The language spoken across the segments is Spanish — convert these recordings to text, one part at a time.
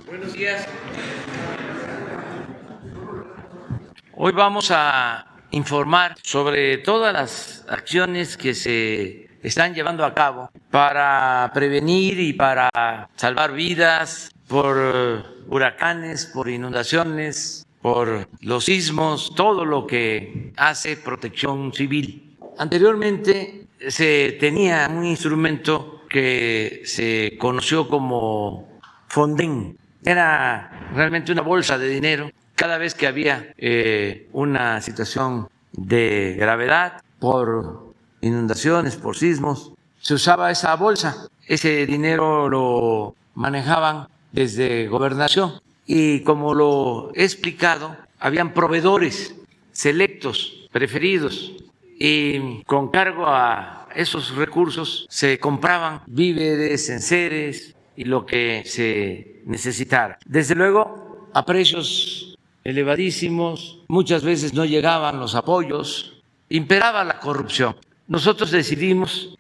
Buenos días. Hoy vamos a informar sobre todas las acciones que se están llevando a cabo para prevenir y para salvar vidas por huracanes, por inundaciones, por los sismos, todo lo que hace Protección Civil. Anteriormente se tenía un instrumento que se conoció como Fonden. Era realmente una bolsa de dinero. Cada vez que había una situación de gravedad por inundaciones, por sismos, se usaba esa bolsa. Ese dinero lo manejaban desde Gobernación y, como lo he explicado, habían proveedores selectos, preferidos, y con cargo a esos recursos se compraban víveres, enseres y lo que se necesitara. Desde luego, a precios elevadísimos, muchas veces no llegaban los apoyos, imperaba la corrupción. Nosotros decidimos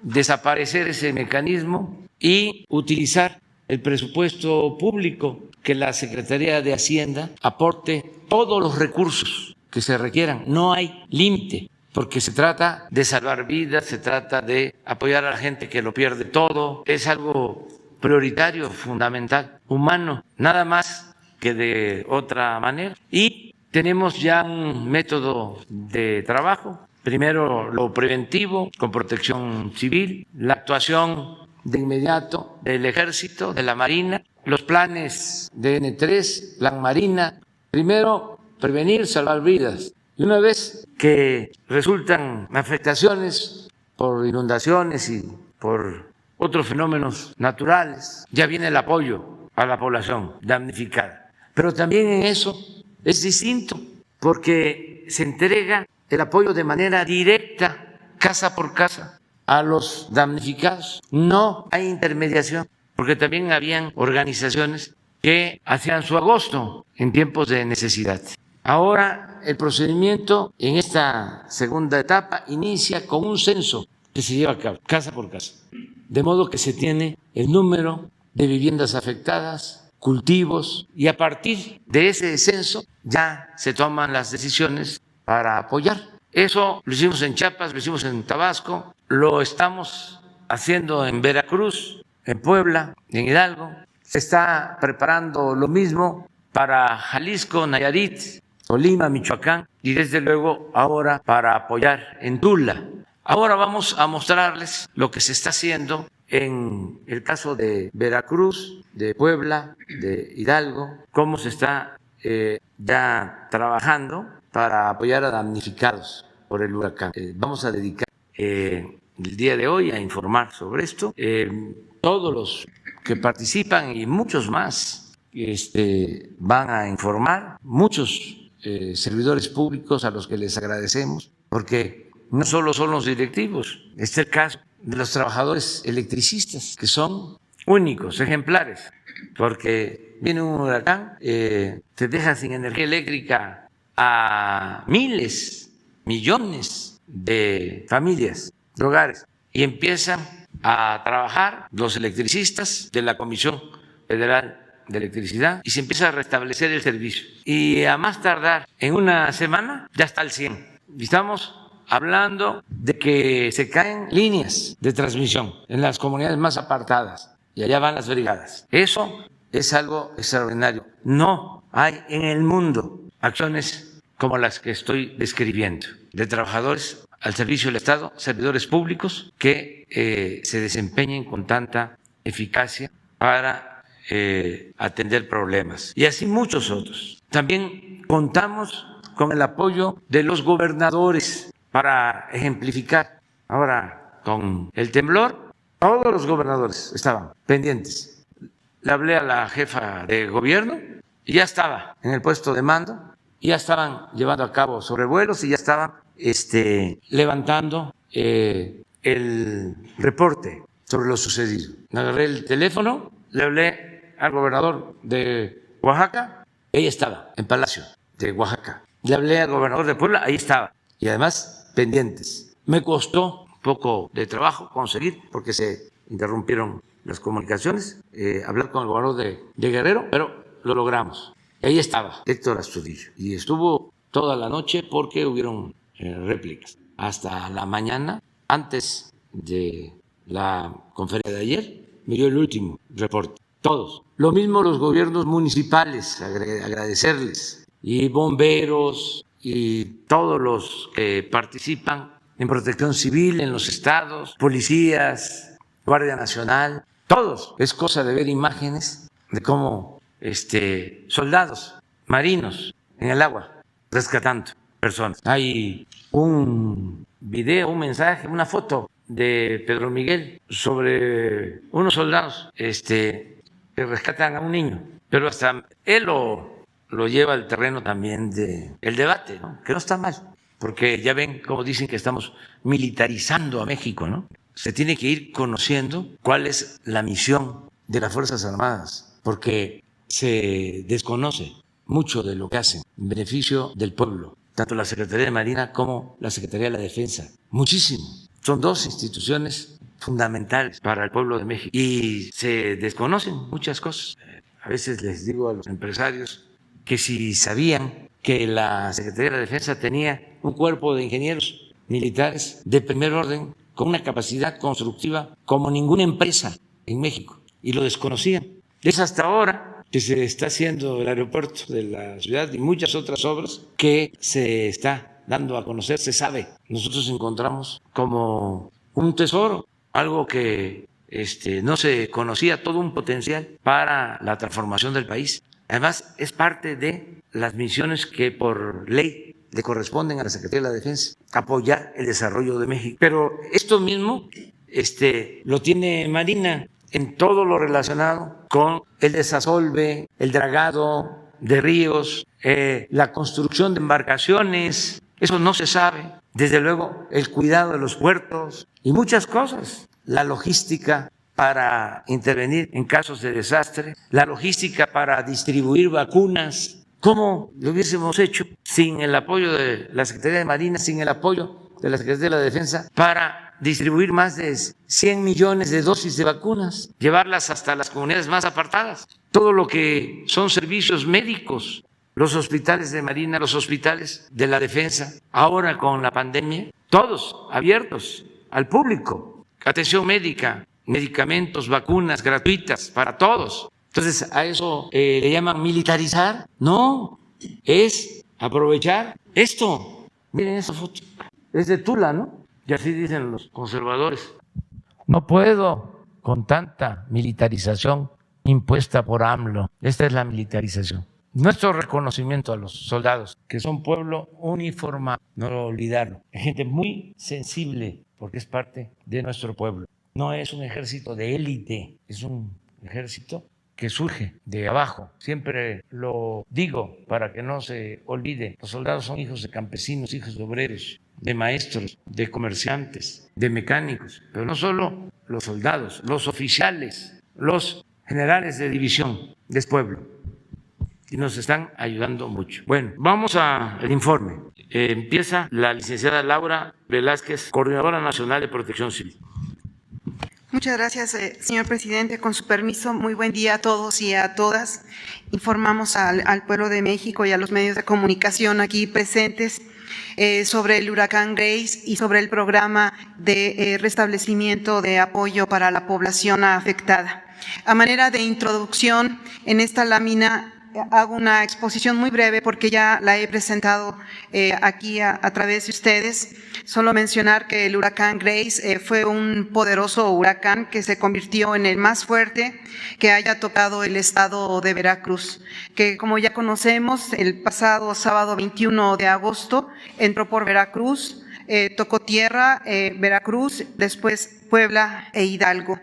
desaparecer ese mecanismo y utilizar el presupuesto público, que la Secretaría de Hacienda aporte todos los recursos que se requieran. No hay límite, porque se trata de salvar vidas, se trata de apoyar a la gente que lo pierde todo. Es algo prioritario, fundamental, humano, nada más que de otra manera. Y tenemos ya un método de trabajo. Primero, lo preventivo con Protección Civil, la actuación de inmediato del Ejército, de la Marina, los planes de N3, Plan Marina. Primero, prevenir, salvar vidas. Y una vez que resultan afectaciones por inundaciones y por otros fenómenos naturales, ya viene el apoyo a la población damnificada. Pero también en eso es distinto, porque se entrega el apoyo de manera directa, casa por casa, a los damnificados. No hay intermediación, porque también habían organizaciones que hacían su agosto en tiempos de necesidad. Ahora el procedimiento en esta segunda etapa inicia con un censo que se lleva a cabo, casa por casa, de modo que se tiene el número de viviendas afectadas, cultivos, y a partir de ese censo ya se toman las decisiones para apoyar. Eso lo hicimos en Chiapas, lo hicimos en Tabasco, lo estamos haciendo en Veracruz, en Puebla, en Hidalgo. Se está preparando lo mismo para Jalisco, Nayarit, Colima, Michoacán y desde luego ahora para apoyar en Tula. Ahora vamos a mostrarles lo que se está haciendo en el caso de Veracruz, de Puebla, de Hidalgo, cómo se está ya trabajando para apoyar a damnificados por el huracán. Vamos a dedicar el día de hoy a informar sobre esto. Todos los que participan y muchos más van a informar, muchos servidores públicos a los que les agradecemos, porque no solo son los directivos, es el caso de los trabajadores electricistas, que son únicos, ejemplares, porque viene un huracán, te deja sin energía eléctrica a miles, millones de familias, de hogares, y empiezan a trabajar los electricistas de la Comisión Federal de Electricidad y se empieza a restablecer el servicio. Y a más tardar, en una semana, ya está al 100. Y estamos hablando de que se caen líneas de transmisión en las comunidades más apartadas y allá van las brigadas. Eso es algo extraordinario. No hay en el mundo acciones como las que estoy describiendo, de trabajadores al servicio del Estado, servidores públicos que se desempeñen con tanta eficacia para atender problemas, y así muchos otros. También contamos con el apoyo de los gobernadores para ejemplificar. Ahora, con el temblor, todos los gobernadores estaban pendientes. Le hablé a la jefa de gobierno y ya estaba en el puesto de mando, ya estaban llevando a cabo sobrevuelos y ya estaban levantando el reporte sobre lo sucedido. Agarré el teléfono, le hablé al gobernador de Oaxaca, ella estaba en Palacio de Oaxaca. Le hablé al gobernador de Puebla, ahí estaba. Y además pendientes. Me costó un poco de trabajo conseguir, porque se interrumpieron las comunicaciones, hablar con el gobernador de Guerrero, pero lo logramos. Ahí estaba Héctor Astudillo y estuvo toda la noche porque hubieron réplicas. Hasta la mañana, antes de la conferencia de ayer, me dio el último reporte. Todos. Lo mismo los gobiernos municipales, agradecerles, y bomberos y todos los que participan en protección civil en los estados, policías, Guardia Nacional, todos. Es cosa de ver imágenes de cómo soldados marinos en el agua rescatando personas. Hay un video, un mensaje, una foto de Pedro Miguel sobre unos soldados que rescatan a un niño, pero hasta él lo lleva al terreno también del debate, ¿no? Que no está mal, porque ya ven cómo dicen que estamos militarizando a México, ¿no? Se tiene que ir conociendo cuál es la misión de las Fuerzas Armadas, porque se desconoce mucho de lo que hacen en beneficio del pueblo, tanto la Secretaría de Marina como la Secretaría de la Defensa. Muchísimo. Son dos instituciones fundamentales para el pueblo de México y se desconocen muchas cosas. A veces les digo a los empresarios que si sabían que la Secretaría de la Defensa tenía un cuerpo de ingenieros militares de primer orden con una capacidad constructiva como ninguna empresa en México, y lo desconocían. Es hasta ahora que se está haciendo el aeropuerto de la ciudad y muchas otras obras que se está dando a conocer, se sabe. Nosotros encontramos como un tesoro, algo que no se conocía, todo un potencial para la transformación del país. Además, es parte de las misiones que por ley le corresponden a la Secretaría de la Defensa, apoyar el desarrollo de México. Pero esto mismo lo tiene Marina en todo lo relacionado con el desasolve, el dragado de ríos, la construcción de embarcaciones. Eso no se sabe. Desde luego, el cuidado de los puertos y muchas cosas. La logística para intervenir en casos de desastre, la logística para distribuir vacunas. ¿Cómo lo hubiésemos hecho sin el apoyo de la Secretaría de Marina, sin el apoyo de la Secretaría de la Defensa para distribuir más de 100 millones de dosis de vacunas, llevarlas hasta las comunidades más apartadas? Todo lo que son servicios médicos, los hospitales de Marina, los hospitales de la Defensa, ahora con la pandemia, todos abiertos al público, atención médica, medicamentos, vacunas gratuitas para todos. Entonces, ¿a eso le llaman militarizar? No, es aprovechar esto. Miren esa foto, es de Tula, ¿no? Y así dicen los conservadores. No puedo con tanta militarización impuesta por AMLO. Esta es la militarización. Nuestro reconocimiento a los soldados, que son pueblo uniformado, no lo olvidarlo. Es gente muy sensible porque es parte de nuestro pueblo. No es un ejército de élite, es un ejército que surge de abajo. Siempre lo digo para que no se olvide. Los soldados son hijos de campesinos, hijos de obreros, de maestros, de comerciantes, de mecánicos. Pero no solo los soldados, los oficiales, los generales de división del pueblo. Y nos están ayudando mucho. Bueno, vamos al informe. Empieza la licenciada Laura Velázquez, Coordinadora Nacional de Protección Civil. Muchas gracias, señor presidente. Con su permiso, muy buen día a todos y a todas. Informamos al pueblo de México y a los medios de comunicación aquí presentes sobre el huracán Grace y sobre el programa de restablecimiento de apoyo para la población afectada. A manera de introducción, en esta lámina hago una exposición muy breve porque ya la he presentado aquí a través de ustedes. Solo mencionar que el huracán Grace fue un poderoso huracán que se convirtió en el más fuerte que haya tocado el estado de Veracruz, que como ya conocemos, el pasado sábado 21 de agosto entró por Veracruz, tocó tierra, Veracruz, después Puebla e Hidalgo.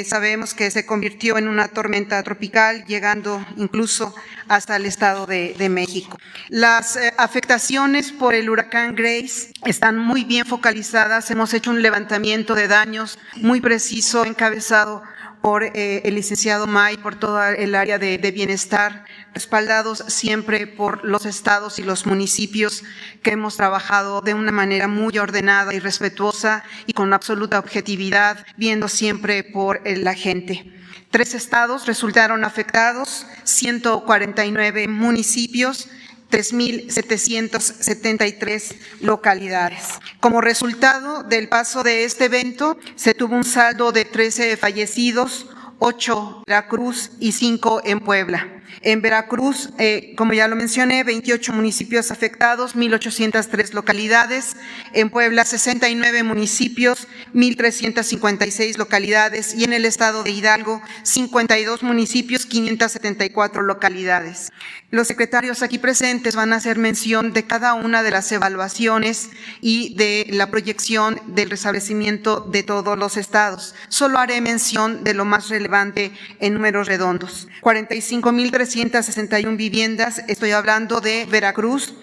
Sabemos que se convirtió en una tormenta tropical, llegando incluso hasta el Estado de México. Las afectaciones por el huracán Grace están muy bien focalizadas. Hemos hecho un levantamiento de daños muy preciso, encabezado por el licenciado May, por toda el área de bienestar, respaldados siempre por los estados y los municipios que hemos trabajado de una manera muy ordenada y respetuosa y con absoluta objetividad, viendo siempre por la gente. 3 estados resultaron afectados, 149 municipios, 3.773 localidades. Como resultado del paso de este evento, se tuvo un saldo de 13 fallecidos, 8 en Veracruz y 5 en Puebla. En Veracruz, como ya lo mencioné, 28 municipios afectados, 1.803 localidades. En Puebla, 69 municipios, 1.356 localidades. Y en el estado de Hidalgo, 52 municipios, 574 localidades. Los secretarios aquí presentes van a hacer mención de cada una de las evaluaciones y de la proyección del restablecimiento de todos los estados. Solo haré mención de lo más relevante en números redondos. 45.361 viviendas, estoy hablando de Veracruz,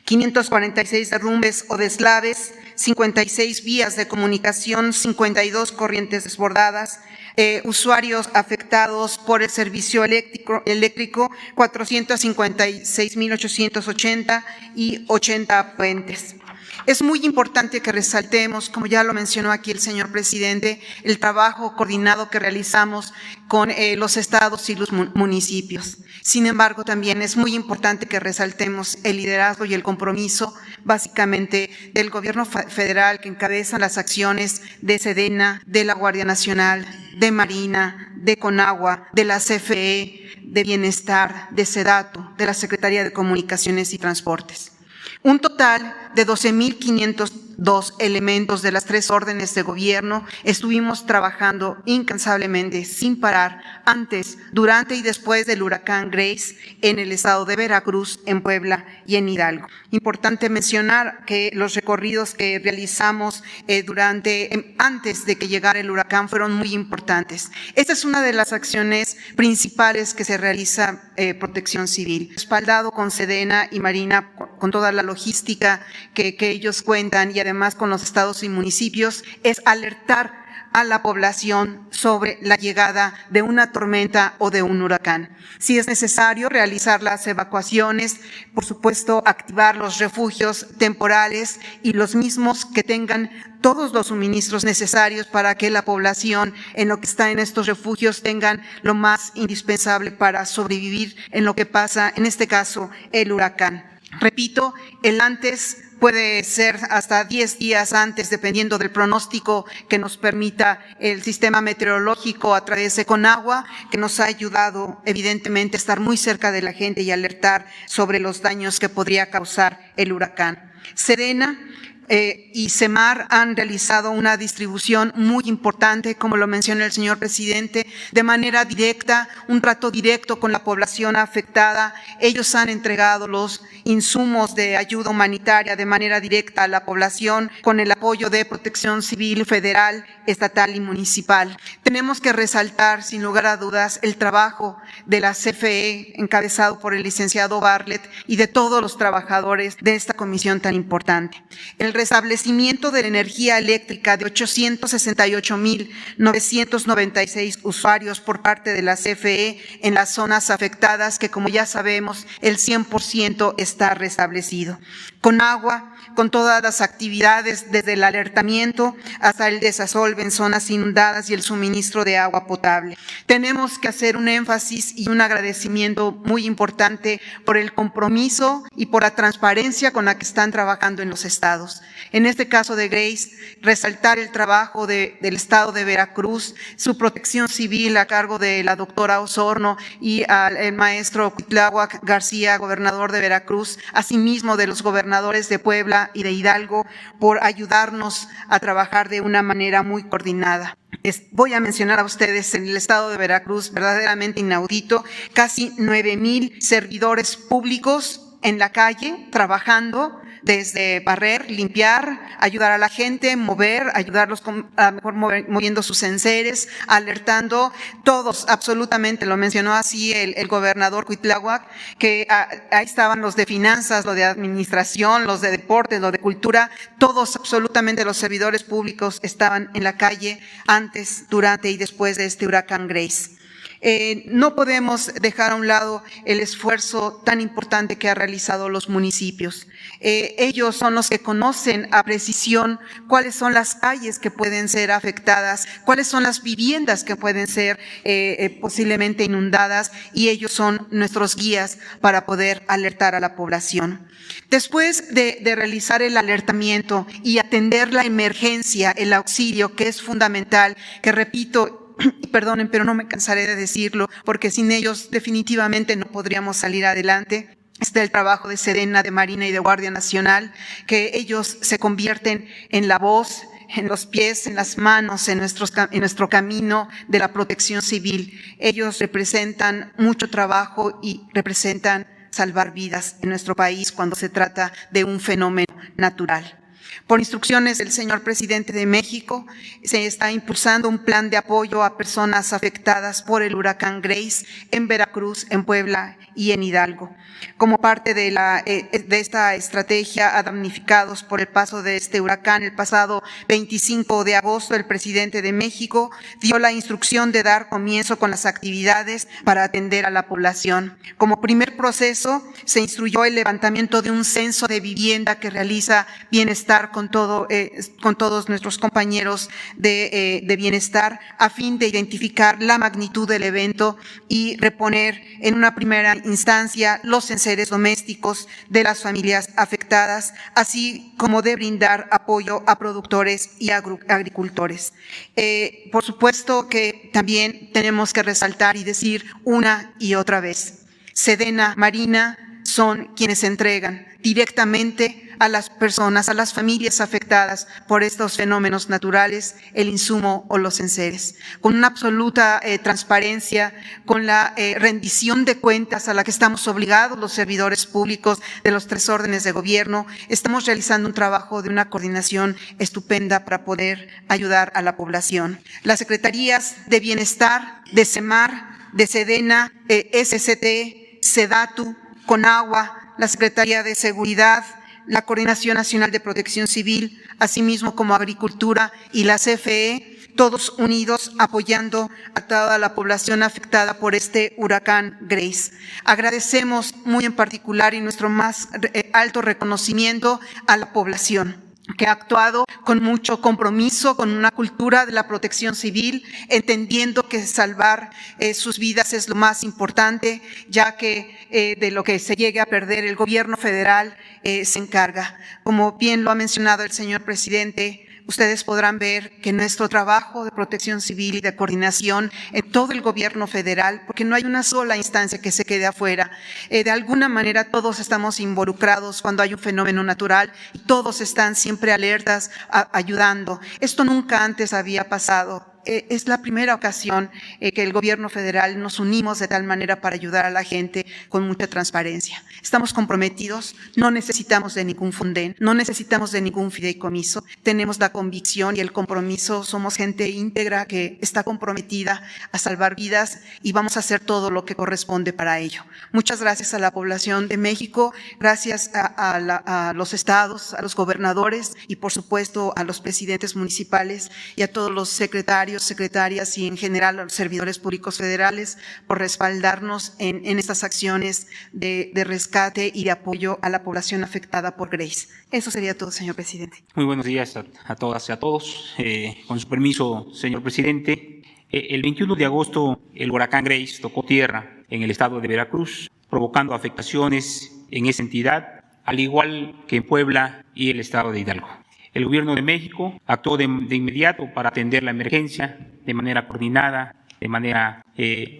546 derrumbes o deslaves, 56 vías de comunicación, 52 corrientes desbordadas, usuarios afectados por el servicio eléctrico 456.880 y 80 puentes. Es muy importante que resaltemos, como ya lo mencionó aquí el señor presidente, el trabajo coordinado que realizamos con los estados y los municipios. Sin embargo, también es muy importante que resaltemos el liderazgo y el compromiso, básicamente, del gobierno federal que encabeza las acciones de Sedena, de la Guardia Nacional, de Marina, de Conagua, de la CFE, de Bienestar, de SEDATU, de la Secretaría de Comunicaciones y Transportes. Un total de 12.502 elementos de las 3 órdenes de gobierno estuvimos trabajando incansablemente, sin parar, antes, durante y después del huracán Grace en el estado de Veracruz, en Puebla y en Hidalgo. Importante mencionar que los recorridos que realizamos antes de que llegara el huracán fueron muy importantes. Esta es una de las acciones principales que se realiza Protección Civil, respaldado con Sedena y Marina, con toda la logística que ellos cuentan y además con los estados y municipios, es alertar a la población sobre la llegada de una tormenta o de un huracán. Si es necesario realizar las evacuaciones, por supuesto, activar los refugios temporales y los mismos que tengan todos los suministros necesarios para que la población en lo que está en estos refugios tengan lo más indispensable para sobrevivir en lo que pasa, en este caso, el huracán. Repito, el antes puede ser hasta 10 días antes, dependiendo del pronóstico que nos permita el sistema meteorológico a través de Conagua, que nos ha ayudado evidentemente a estar muy cerca de la gente y alertar sobre los daños que podría causar el huracán. Sedena y CEMAR han realizado una distribución muy importante, como lo mencionó el señor presidente, de manera directa, un trato directo con la población afectada. Ellos han entregado los insumos de ayuda humanitaria de manera directa a la población con el apoyo de Protección Civil federal, estatal y municipal. Tenemos que resaltar, sin lugar a dudas, el trabajo de la CFE, encabezado por el licenciado Bartlett, y de todos los trabajadores de esta comisión tan importante. El restablecimiento de la energía eléctrica de 868.996 usuarios por parte de la CFE en las zonas afectadas, que como ya sabemos, el 100% está restablecido. Conagua, con todas las actividades desde el alertamiento hasta el desasolve en zonas inundadas y el suministro de agua potable. Tenemos que hacer un énfasis y un agradecimiento muy importante por el compromiso y por la transparencia con la que están trabajando en los estados. En este caso de Grace, resaltar el trabajo del estado de Veracruz, su protección civil a cargo de la doctora Osorno y el maestro Cuitláhuac García, gobernador de Veracruz, asimismo de los gobernadores de Puebla y de Hidalgo, por ayudarnos a trabajar de una manera muy coordinada. Voy a mencionar a ustedes en el estado de Veracruz, verdaderamente inaudito, casi 9,000 servidores públicos en la calle, trabajando desde barrer, limpiar, ayudar a la gente, mover, ayudarlos a mejor moviendo sus enseres, alertando, todos, absolutamente, lo mencionó así el gobernador Cuitláhuac, que ahí estaban los de finanzas, los de administración, los de deportes, los de cultura, todos, absolutamente los servidores públicos estaban en la calle antes, durante y después de este huracán Grace. No podemos dejar a un lado el esfuerzo tan importante que han realizado los municipios. Ellos son los que conocen a precisión cuáles son las calles que pueden ser afectadas, cuáles son las viviendas que pueden ser posiblemente inundadas, y ellos son nuestros guías para poder alertar a la población. Después de realizar el alertamiento y atender la emergencia, el auxilio, que es fundamental, que repito, perdonen, pero no me cansaré de decirlo, porque sin ellos definitivamente no podríamos salir adelante. Está el trabajo de Sedena, de Marina y de Guardia Nacional, que ellos se convierten en la voz, en los pies, en las manos, en nuestro camino de la protección civil. Ellos representan mucho trabajo y representan salvar vidas en nuestro país cuando se trata de un fenómeno natural. Por instrucciones del señor presidente de México, se está impulsando un plan de apoyo a personas afectadas por el huracán Grace en Veracruz, en Puebla y en Hidalgo. Como parte de esta estrategia a damnificados por el paso de este huracán, el pasado 25 de agosto, el presidente de México dio la instrucción de dar comienzo con las actividades para atender a la población. Como primer proceso, se instruyó el levantamiento de un censo de vivienda que realiza Bienestar con todos nuestros compañeros de Bienestar, a fin de identificar la magnitud del evento y reponer en una primera instancia los enseres domésticos de las familias afectadas, así como de brindar apoyo a productores y agricultores. Por supuesto que también tenemos que resaltar y decir una y otra vez, Sedena, Marina son quienes entregan directamente a las personas, a las familias afectadas por estos fenómenos naturales, el insumo o los enseres. Con una absoluta transparencia, con la rendición de cuentas a la que estamos obligados los servidores públicos de los 3 órdenes de gobierno, estamos realizando un trabajo de una coordinación estupenda para poder ayudar a la población. Las secretarías de Bienestar, de SEMAR, de Sedena, SCT, SEDATU, CONAGUA, la Secretaría de Seguridad, la Coordinación Nacional de Protección Civil, asimismo como Agricultura y la CFE, todos unidos apoyando a toda la población afectada por este huracán Grace. Agradecemos muy en particular y nuestro más alto reconocimiento a la población, que ha actuado con mucho compromiso, con una cultura de la protección civil, entendiendo que salvar sus vidas es lo más importante, ya que de lo que se llegue a perder el gobierno federal se encarga. Como bien lo ha mencionado el señor presidente, ustedes podrán ver que nuestro trabajo de protección civil y de coordinación en todo el gobierno federal, porque no hay una sola instancia que se quede afuera, de alguna manera todos estamos involucrados cuando hay un fenómeno natural y todos están siempre alertas, ayudando. Esto nunca antes había pasado. Es la primera ocasión que el gobierno federal nos unimos de tal manera para ayudar a la gente con mucha transparencia. Estamos comprometidos, no necesitamos de ningún Fonden, no necesitamos de ningún fideicomiso, tenemos la convicción y el compromiso, somos gente íntegra que está comprometida a salvar vidas y vamos a hacer todo lo que corresponde para ello. Muchas gracias a la población de México, gracias a los estados, a los gobernadores y por supuesto a los presidentes municipales y a todos los secretarios, secretarias y en general a los servidores públicos federales por respaldarnos en estas acciones de rescate y de apoyo a la población afectada por Grace. Eso sería todo, señor presidente. Muy buenos días a todas y a todos. Con su permiso, señor presidente, el 21 de agosto el huracán Grace tocó tierra en el estado de Veracruz, provocando afectaciones en esa entidad, al igual que en Puebla y el estado de Hidalgo. El Gobierno de México actuó de inmediato para atender la emergencia de manera coordinada, de manera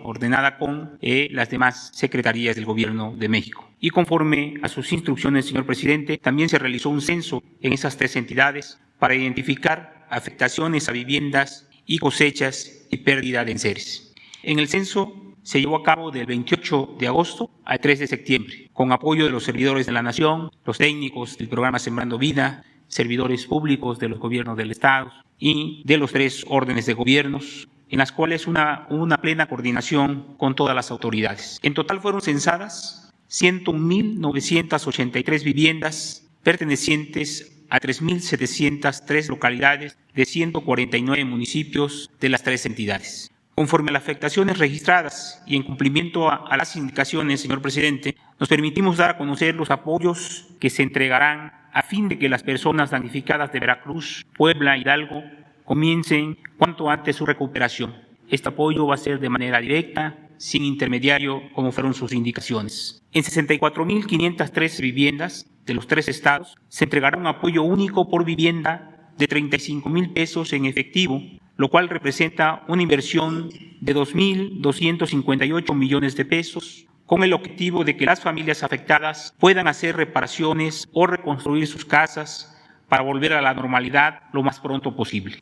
ordenada con las demás secretarías del Gobierno de México. Y conforme a sus instrucciones, señor presidente, también se realizó un censo en esas 3 entidades para identificar afectaciones a viviendas y cosechas y pérdida de enseres. En el censo se llevó a cabo del 28 de agosto al 3 de septiembre, con apoyo de los servidores de la Nación, los técnicos del programa Sembrando Vida, servidores públicos de los gobiernos del Estado y de los 3 órdenes de gobiernos, en las cuales una plena coordinación con todas las autoridades. En total fueron censadas 101.983 viviendas pertenecientes a 3.703 localidades de 149 municipios de las 3 entidades. Conforme a las afectaciones registradas y en cumplimiento a las indicaciones, señor presidente, nos permitimos dar a conocer los apoyos que se entregarán a fin de que las personas damnificadas de Veracruz, Puebla, Hidalgo, comiencen cuanto antes su recuperación. Este apoyo va a ser de manera directa, sin intermediario, como fueron sus indicaciones. En 64.513 viviendas de los 3 estados se entregará un apoyo único por vivienda de 35,000 pesos en efectivo, lo cual representa una inversión de 2.258 millones de pesos, con el objetivo de que las familias afectadas puedan hacer reparaciones o reconstruir sus casas para volver a la normalidad lo más pronto posible.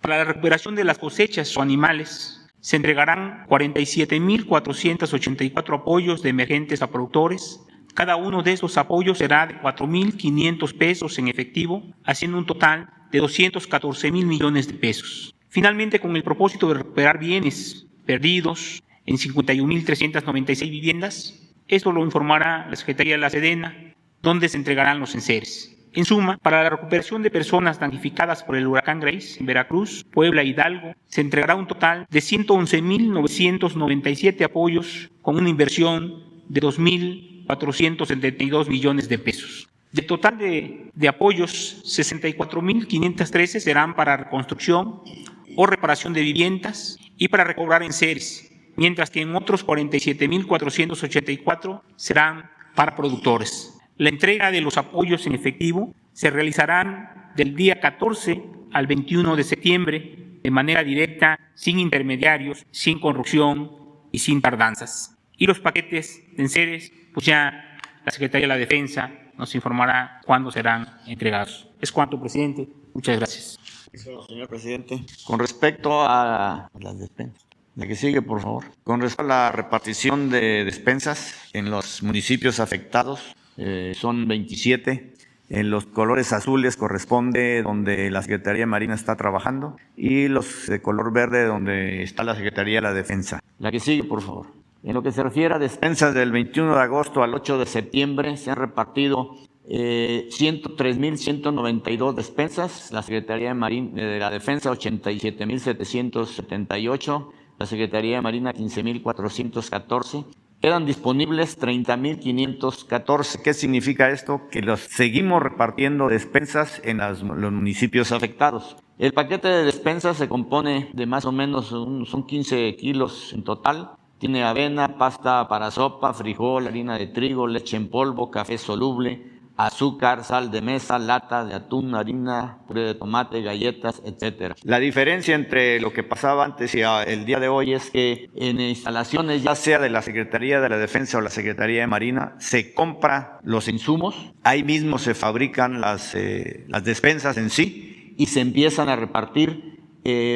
Para la recuperación de las cosechas o animales, se entregarán 47.484 apoyos de emergentes a productores. Cada uno de esos apoyos será de 4.500 pesos en efectivo, haciendo un total de 214,000 millones de pesos. Finalmente, con el propósito de recuperar bienes perdidos en 51.396 viviendas, esto lo informará la Secretaría de la Sedena, donde se entregarán los enseres. En suma, para la recuperación de personas damnificadas por el huracán Grace en Veracruz, Puebla e Hidalgo, se entregará un total de 111.997 apoyos con una inversión de 2.472 millones de pesos. Del total de apoyos, 64.513 serán para reconstrucción o reparación de viviendas y para recobrar enseres, mientras que en otros 47.484 serán para productores. La entrega de los apoyos en efectivo se realizarán del día 14 al 21 de septiembre de manera directa, sin intermediarios, sin corrupción y sin tardanzas. Y los paquetes de enseres, pues ya la Secretaría de la Defensa nos informará cuándo serán entregados. Es cuanto, presidente. Muchas gracias. Señor presidente, con respecto a las despensas. La que sigue, por favor. Con respecto a la repartición de despensas en los municipios afectados, son 27. En los colores azules corresponde donde la Secretaría de Marina está trabajando y los de color verde donde está la Secretaría de la Defensa. La que sigue, por favor. En lo que se refiere a despensas del 21 de agosto al 8 de septiembre, se han repartido 103.192 despensas, la Secretaría de la Defensa 87.778, la Secretaría de Marina 15.414. Quedan disponibles 30.514. ¿Qué significa esto? Que los seguimos repartiendo despensas en los municipios afectados. El paquete de despensas se compone de más o menos, son 15 kilos en total. Tiene avena, pasta para sopa, frijol, harina de trigo, leche en polvo, café soluble, azúcar, sal de mesa, lata de atún, harina, puré de tomate, galletas, etc. La diferencia entre lo que pasaba antes y el día de hoy es que en instalaciones, ya sea de la Secretaría de la Defensa o la Secretaría de Marina, se compra los insumos, ahí mismo se fabrican las despensas en sí y se empiezan a repartir.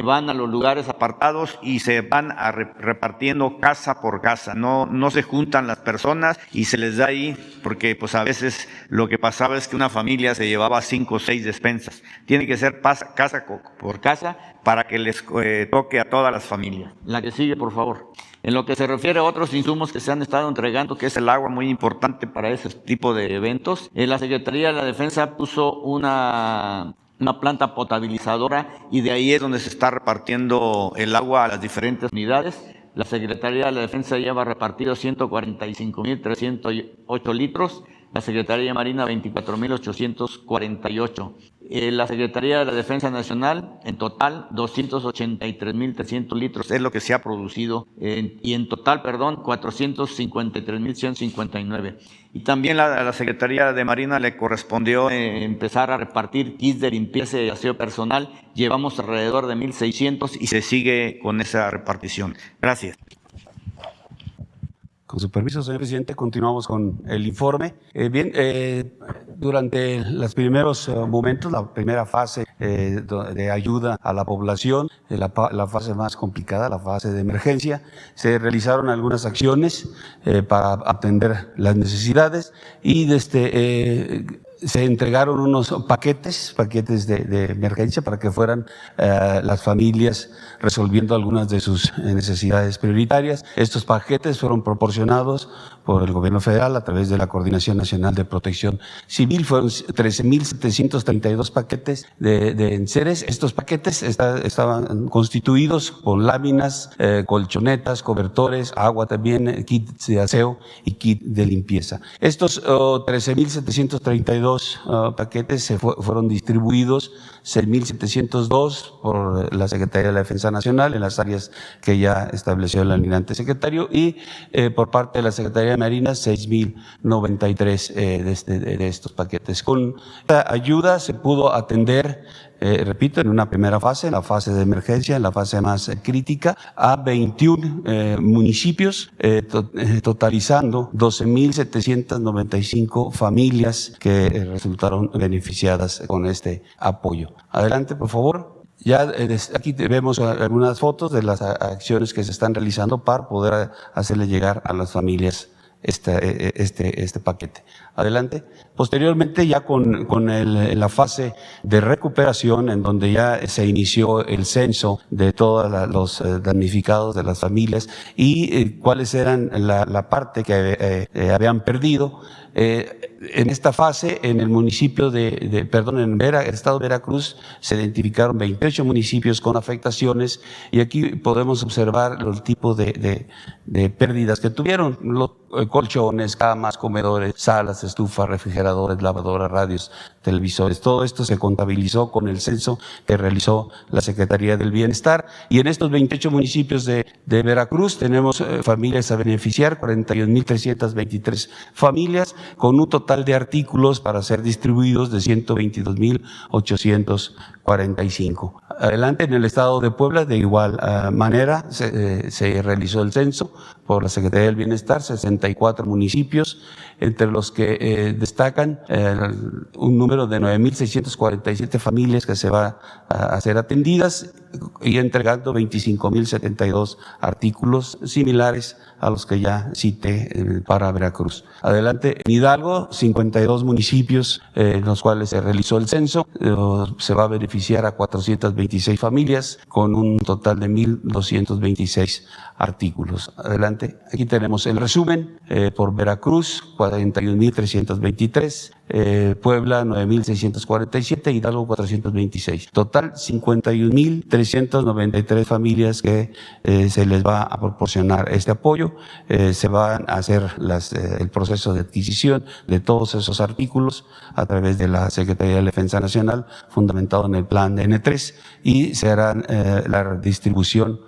Van a los lugares apartados y se van repartiendo casa por casa, no se juntan las personas y se les da ahí, porque pues a veces lo que pasaba es que una familia se llevaba 5 o 6 despensas. Tiene que ser casa por casa para que les toque a todas las familias. La que sigue, por favor. En lo que se refiere a otros insumos que se han estado entregando, que es el agua, muy importante para ese tipo de eventos, la Secretaría de la Defensa puso una planta potabilizadora y de ahí es donde se está repartiendo el agua a las diferentes unidades. La Secretaría de la Defensa lleva repartido 145.308 litros, la Secretaría de Marina 24.848. La Secretaría de la Defensa Nacional, en total, 283.300 litros es lo que se ha producido, y en total, 453.159. Y también a la Secretaría de Marina le correspondió empezar a repartir kits de limpieza y aseo personal. Llevamos alrededor de 1.600 y se sigue con esa repartición. Gracias. Con su permiso, señor presidente, continuamos con el informe. Durante los primeros momentos, la primera fase de ayuda a la población, la fase más complicada, la fase de emergencia. Se realizaron algunas acciones para atender las necesidades y se entregaron unos paquetes de emergencia para que fueran las familias resolviendo algunas de sus necesidades prioritarias. Estos paquetes fueron proporcionados por el Gobierno federal a través de la Coordinación Nacional de Protección Civil. Fueron 13.732 paquetes de enseres. Estos paquetes estaban constituidos con láminas, colchonetas, cobertores, agua también, kit de aseo y kit de limpieza. Estos 13.732 paquetes fueron distribuidos, 6.702 por la Secretaría de la Defensa Nacional en las áreas que ya estableció el almirante secretario y por parte de la Secretaría de Marina 6.093 de estos paquetes. Con esta ayuda se pudo atender, repito, en una primera fase, en la fase de emergencia, en la fase más crítica, a 21 municipios, totalizando 12.795 familias que resultaron beneficiadas con este apoyo. Adelante, por favor. Ya aquí vemos algunas fotos de las acciones que se están realizando para poder hacerle llegar a las familias este paquete. Adelante. Posteriormente, ya con la fase de recuperación, en donde ya se inició el censo de todos los damnificados de las familias y cuáles eran la parte que habían perdido. En esta fase, en el municipio en el estado de Veracruz, se identificaron 28 municipios con afectaciones y aquí podemos observar el tipo de pérdidas que tuvieron: los colchones, camas, comedores, salas, estufas, refrigeradores, lavadoras, radios, televisores. Todo esto se contabilizó con el censo que realizó la Secretaría del Bienestar y en estos 28 municipios de Veracruz tenemos familias a beneficiar, 41.323 familias, con un total de artículos para ser distribuidos de 122.845. Adelante, en el estado de Puebla, de igual manera, se realizó el censo por la Secretaría del Bienestar, 64 municipios, entre los que destacan un número de 9.647 familias que se va a ser atendidas y entregando 25.072 artículos similares a los que ya cité para Veracruz. Adelante, en Hidalgo, 52 municipios en los cuales se realizó el censo, se va a beneficiar a 426 familias con un total de 1.226 artículos. Adelante, aquí tenemos el resumen por Veracruz, 41.323, Puebla 9.647, Hidalgo 426. Total 51.393 familias que se les va a proporcionar este apoyo. Se van a hacer el proceso de adquisición de todos esos artículos a través de la Secretaría de Defensa Nacional, fundamentado en el plan de N3, y se hará la distribución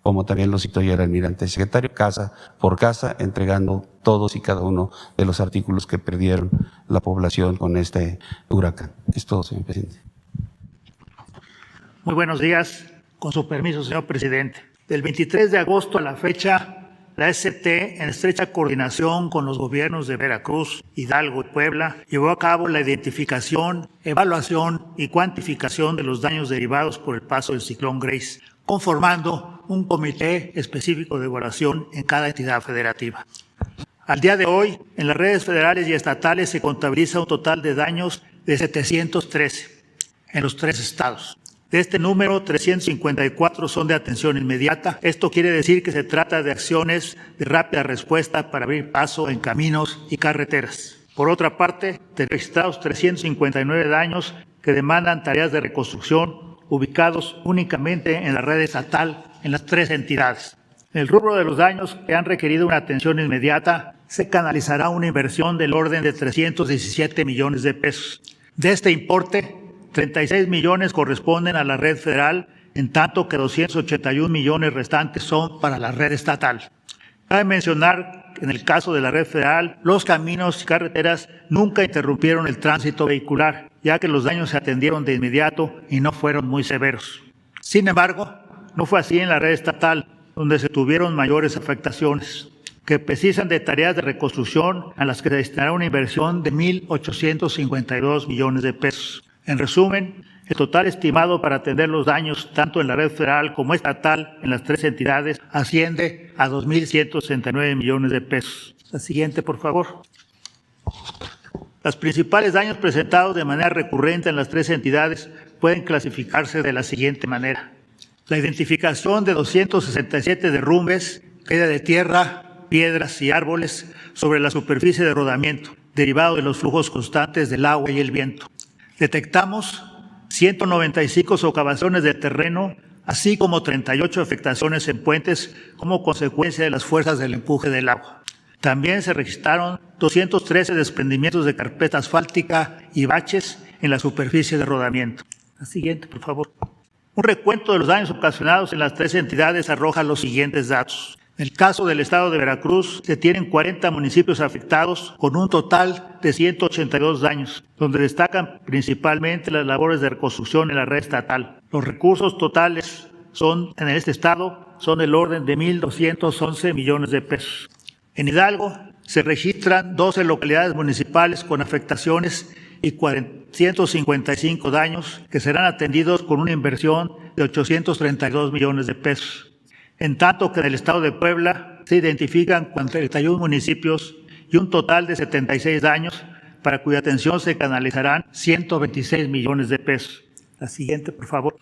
como también lo citó ya el almirante secretario, casa por casa, entregando todos y cada uno de los artículos que perdieron la población con este huracán. Es todo, señor presidente. Muy buenos días. Con su permiso, señor presidente. Del 23 de agosto a la fecha, la ST, en estrecha coordinación con los gobiernos de Veracruz, Hidalgo y Puebla, llevó a cabo la identificación, evaluación y cuantificación de los daños derivados por el paso del ciclón Grace, conformando un comité específico de evaluación en cada entidad federativa. Al día de hoy, en las redes federales y estatales se contabiliza un total de daños de 713 en los 3 estados. De este número, 354 son de atención inmediata. Esto quiere decir que se trata de acciones de rápida respuesta para abrir paso en caminos y carreteras. Por otra parte, registrados 359 daños que demandan tareas de reconstrucción ubicados únicamente en la red estatal en las 3 entidades. En el rubro de los daños que han requerido una atención inmediata, se canalizará una inversión del orden de 317 millones de pesos. De este importe, 36 millones corresponden a la red federal, en tanto que 281 millones restantes son para la red estatal. Cabe mencionar que en el caso de la red federal, los caminos y carreteras nunca interrumpieron el tránsito vehicular, ya que los daños se atendieron de inmediato y no fueron muy severos. Sin embargo, no fue así en la red estatal, donde se tuvieron mayores afectaciones, que precisan de tareas de reconstrucción a las que se destinará una inversión de 1.852 millones de pesos. En resumen, el total estimado para atender los daños tanto en la red federal como estatal en las tres entidades asciende a 2.169 millones de pesos. La siguiente, por favor. Los principales daños presentados de manera recurrente en las tres entidades pueden clasificarse de la siguiente manera. La identificación de 267 derrumbes, caída de tierra, piedras y árboles sobre la superficie de rodamiento, derivado de los flujos constantes del agua y el viento. Detectamos 195 socavaciones del terreno, así como 38 afectaciones en puentes como consecuencia de las fuerzas del empuje del agua. También se registraron 213 desprendimientos de carpeta asfáltica y baches en la superficie de rodamiento. La siguiente, por favor. Un recuento de los daños ocasionados en las tres entidades arroja los siguientes datos. En el caso del estado de Veracruz, se tienen 40 municipios afectados con un total de 182 daños, donde destacan principalmente las labores de reconstrucción en la red estatal. Los recursos totales en este estado son del orden de 1.211 millones de pesos. En Hidalgo se registran 12 localidades municipales con afectaciones y 455 daños que serán atendidos con una inversión de 832 millones de pesos. En tanto que en el estado de Puebla se identifican 41 municipios y un total de 76 daños para cuya atención se canalizarán 126 millones de pesos. La siguiente, por favor.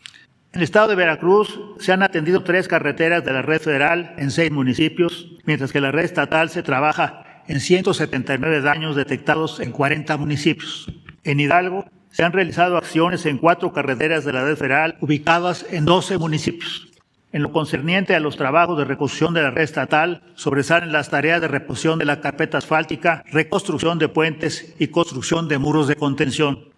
En el estado de Veracruz se han atendido 3 carreteras de la red federal en 6 municipios, mientras que la red estatal se trabaja en 179 daños detectados en 40 municipios. En Hidalgo se han realizado acciones en 4 carreteras de la red federal ubicadas en 12 municipios. En lo concerniente a los trabajos de reconstrucción de la red estatal, sobresalen las tareas de reposición de la carpeta asfáltica, reconstrucción de puentes y construcción de muros de contención.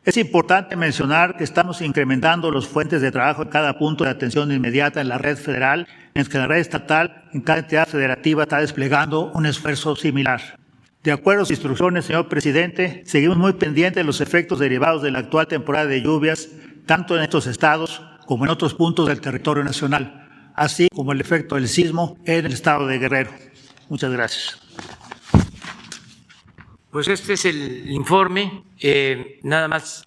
Es importante mencionar que estamos incrementando las fuentes de trabajo en cada punto de atención inmediata en la red federal, mientras que la red estatal en cada entidad federativa está desplegando un esfuerzo similar. De acuerdo a sus instrucciones, señor presidente, seguimos muy pendientes de los efectos derivados de la actual temporada de lluvias, tanto en estos estados como en otros puntos del territorio nacional, así como el efecto del sismo en el estado de Guerrero. Muchas gracias. Pues este es el informe. Nada más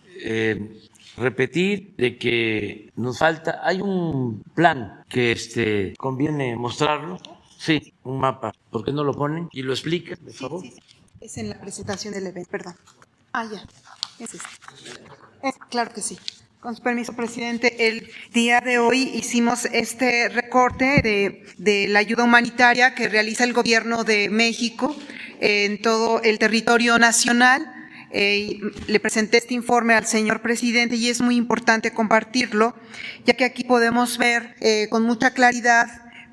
repetir de que nos falta, hay un plan que conviene mostrarlo. Sí, un mapa. ¿Por qué no lo ponen y lo explican, por favor? Sí. Es en la presentación del evento, perdón. Ya, es este. Claro que sí. Con su permiso, presidente, el día de hoy hicimos este recorte de la ayuda humanitaria que realiza el Gobierno de México en todo el territorio nacional. Le presenté este informe al señor presidente y es muy importante compartirlo, ya que aquí podemos ver con mucha claridad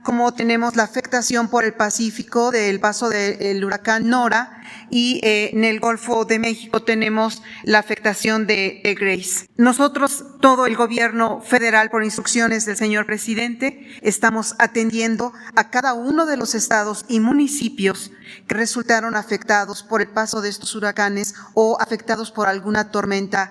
cómo tenemos la afectación por el Pacífico del paso del huracán Nora y en el Golfo de México tenemos la afectación de Grace. Nosotros, todo el gobierno federal, por instrucciones del señor presidente, estamos atendiendo a cada uno de los estados y municipios que resultaron afectados por el paso de estos huracanes o afectados por alguna tormenta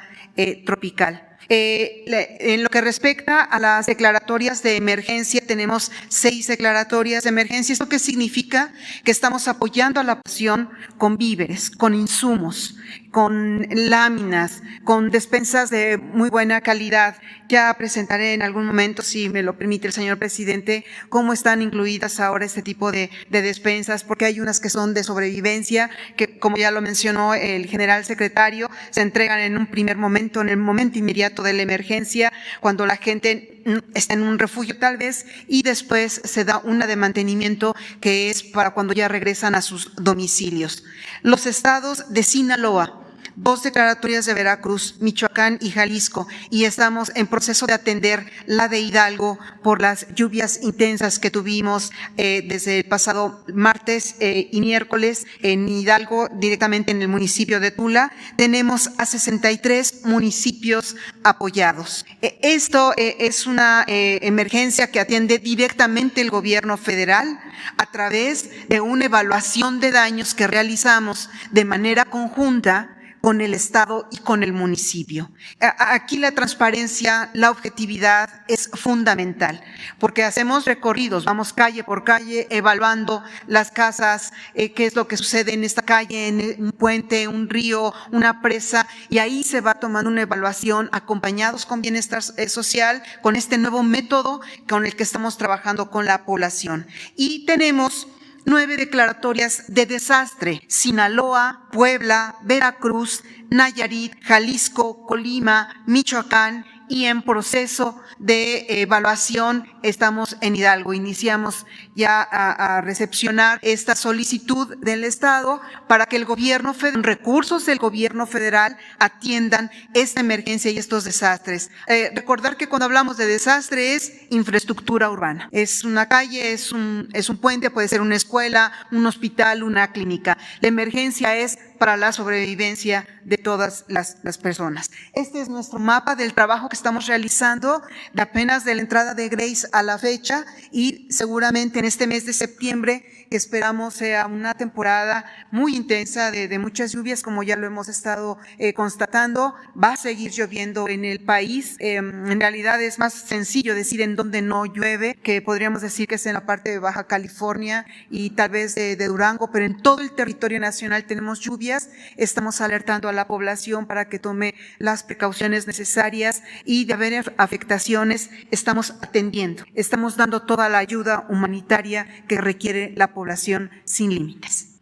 tropical. En lo que respecta a las declaratorias de emergencia, tenemos 6 declaratorias de emergencia. ¿Esto qué significa? Que estamos apoyando a la población con víveres, con insumos, con láminas, con despensas de muy buena calidad. Ya presentaré en algún momento, si me lo permite el señor presidente, cómo están incluidas ahora este tipo de despensas, porque hay unas que son de sobrevivencia, que como ya lo mencionó el general secretario, se entregan en un primer momento, en el momento inmediato de la emergencia, cuando la gente está en un refugio tal vez, y después se da una de mantenimiento que es para cuando ya regresan a sus domicilios. Los estados de Sinaloa, 2 declaratorias de Veracruz, Michoacán y Jalisco, y estamos en proceso de atender la de Hidalgo por las lluvias intensas que tuvimos desde el pasado martes y miércoles en Hidalgo, directamente en el municipio de Tula. Tenemos a 63 municipios apoyados. Esto es una emergencia que atiende directamente el gobierno federal a través de una evaluación de daños que realizamos de manera conjunta con el Estado y con el municipio. Aquí la transparencia, la objetividad es fundamental, porque hacemos recorridos, vamos calle por calle evaluando las casas, qué es lo que sucede en esta calle, en un puente, un río, una presa, y ahí se va tomando una evaluación acompañados con bienestar social, con este nuevo método con el que estamos trabajando con la población. Y tenemos 9 declaratorias de desastre: Sinaloa, Puebla, Veracruz, Nayarit, Jalisco, Colima, Michoacán, y en proceso de evaluación estamos en Hidalgo. Iniciamos ya a recepcionar esta solicitud del Estado para que el gobierno federal, recursos del gobierno federal, atiendan esta emergencia y estos desastres. Recordar que cuando hablamos de desastre es infraestructura urbana. Es una calle, es un puente, puede ser una escuela, un hospital, una clínica. La emergencia es para la sobrevivencia de todas las personas. Este es nuestro mapa del trabajo que estamos realizando de apenas de la entrada de Grace a la fecha, y seguramente en este mes de septiembre, que esperamos sea una temporada muy intensa de muchas lluvias, como ya lo hemos estado constatando. Va a seguir lloviendo en el país. En realidad es más sencillo decir en dónde no llueve, que podríamos decir que es en la parte de Baja California y tal vez de Durango, pero en todo el territorio nacional tenemos lluvias. Estamos alertando a la población para que tome las precauciones necesarias, y de haber afectaciones estamos atendiendo, estamos dando toda la ayuda humanitaria que requiere la población sin límites.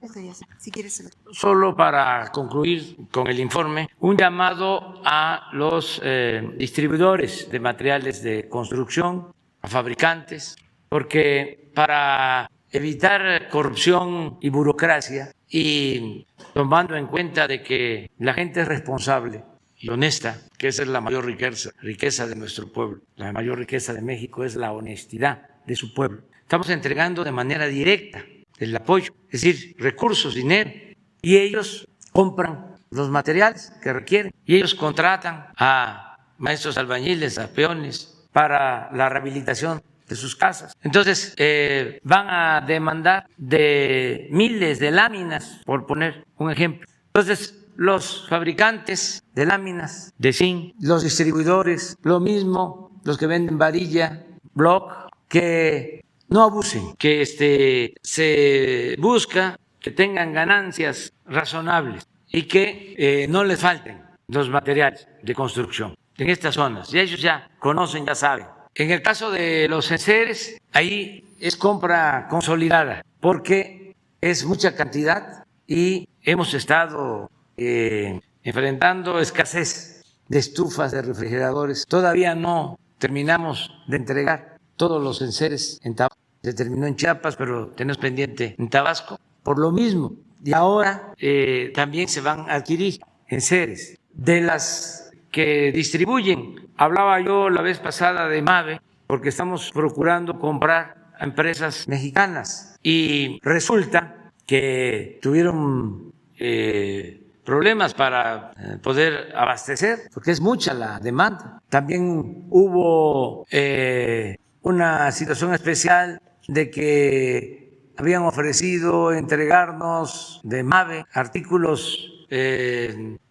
Si quieres. Solo para concluir con el informe, un llamado a los distribuidores de materiales de construcción, a fabricantes, porque para evitar corrupción y burocracia, y tomando en cuenta de que la gente es responsable y honesta, que esa es la mayor riqueza de nuestro pueblo, la mayor riqueza de México es la honestidad de su pueblo. Estamos entregando de manera directa el apoyo, es decir, recursos, dinero, y ellos compran los materiales que requieren, y ellos contratan a maestros albañiles, a peones, para la rehabilitación de sus casas. Entonces, van a demandar de miles de láminas, por poner un ejemplo. Entonces, los fabricantes de láminas, de zinc, los distribuidores, lo mismo, los que venden varilla, block, que no abusen, que se busca que tengan ganancias razonables y que no les falten los materiales de construcción en estas zonas. Y ellos ya conocen, ya saben. En el caso de los enseres, ahí es compra consolidada, porque es mucha cantidad y hemos estado enfrentando escasez de estufas, de refrigeradores. Todavía no terminamos de entregar todos los enseres en Tabasco. Se terminó en Chiapas, pero tenemos pendiente en Tabasco por lo mismo. Y ahora también se van a adquirir enseres de las que distribuyen. Hablaba yo la vez pasada de MAVE, porque estamos procurando comprar a empresas mexicanas, y resulta que tuvieron problemas para poder abastecer, porque es mucha la demanda. También hubo una situación especial de que habían ofrecido entregarnos de MAVE artículos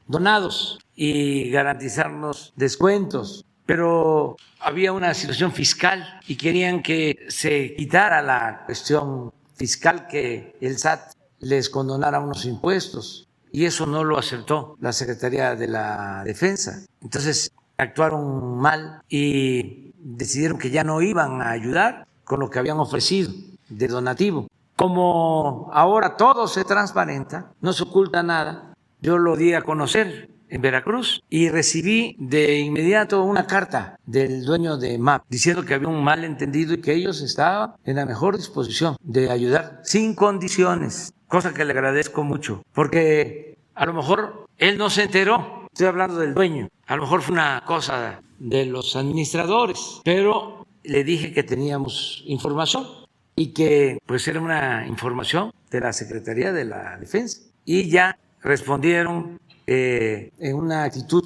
donados y garantizarnos descuentos, pero había una situación fiscal y querían que se quitara la cuestión fiscal, que el SAT les condonara unos impuestos, y eso no lo aceptó la Secretaría de la Defensa. Entonces actuaron mal y decidieron que ya no iban a ayudar con lo que habían ofrecido de donativo. Como ahora todo se transparenta, no se oculta nada, yo lo di a conocer en Veracruz y recibí de inmediato una carta del dueño de MAP diciendo que había un malentendido y que ellos estaban en la mejor disposición de ayudar sin condiciones, cosa que le agradezco mucho, porque a lo mejor él no se enteró, estoy hablando del dueño, a lo mejor fue una cosa de los administradores, pero le dije que teníamos información y que pues era una información de la Secretaría de la Defensa, y ya respondieron en una actitud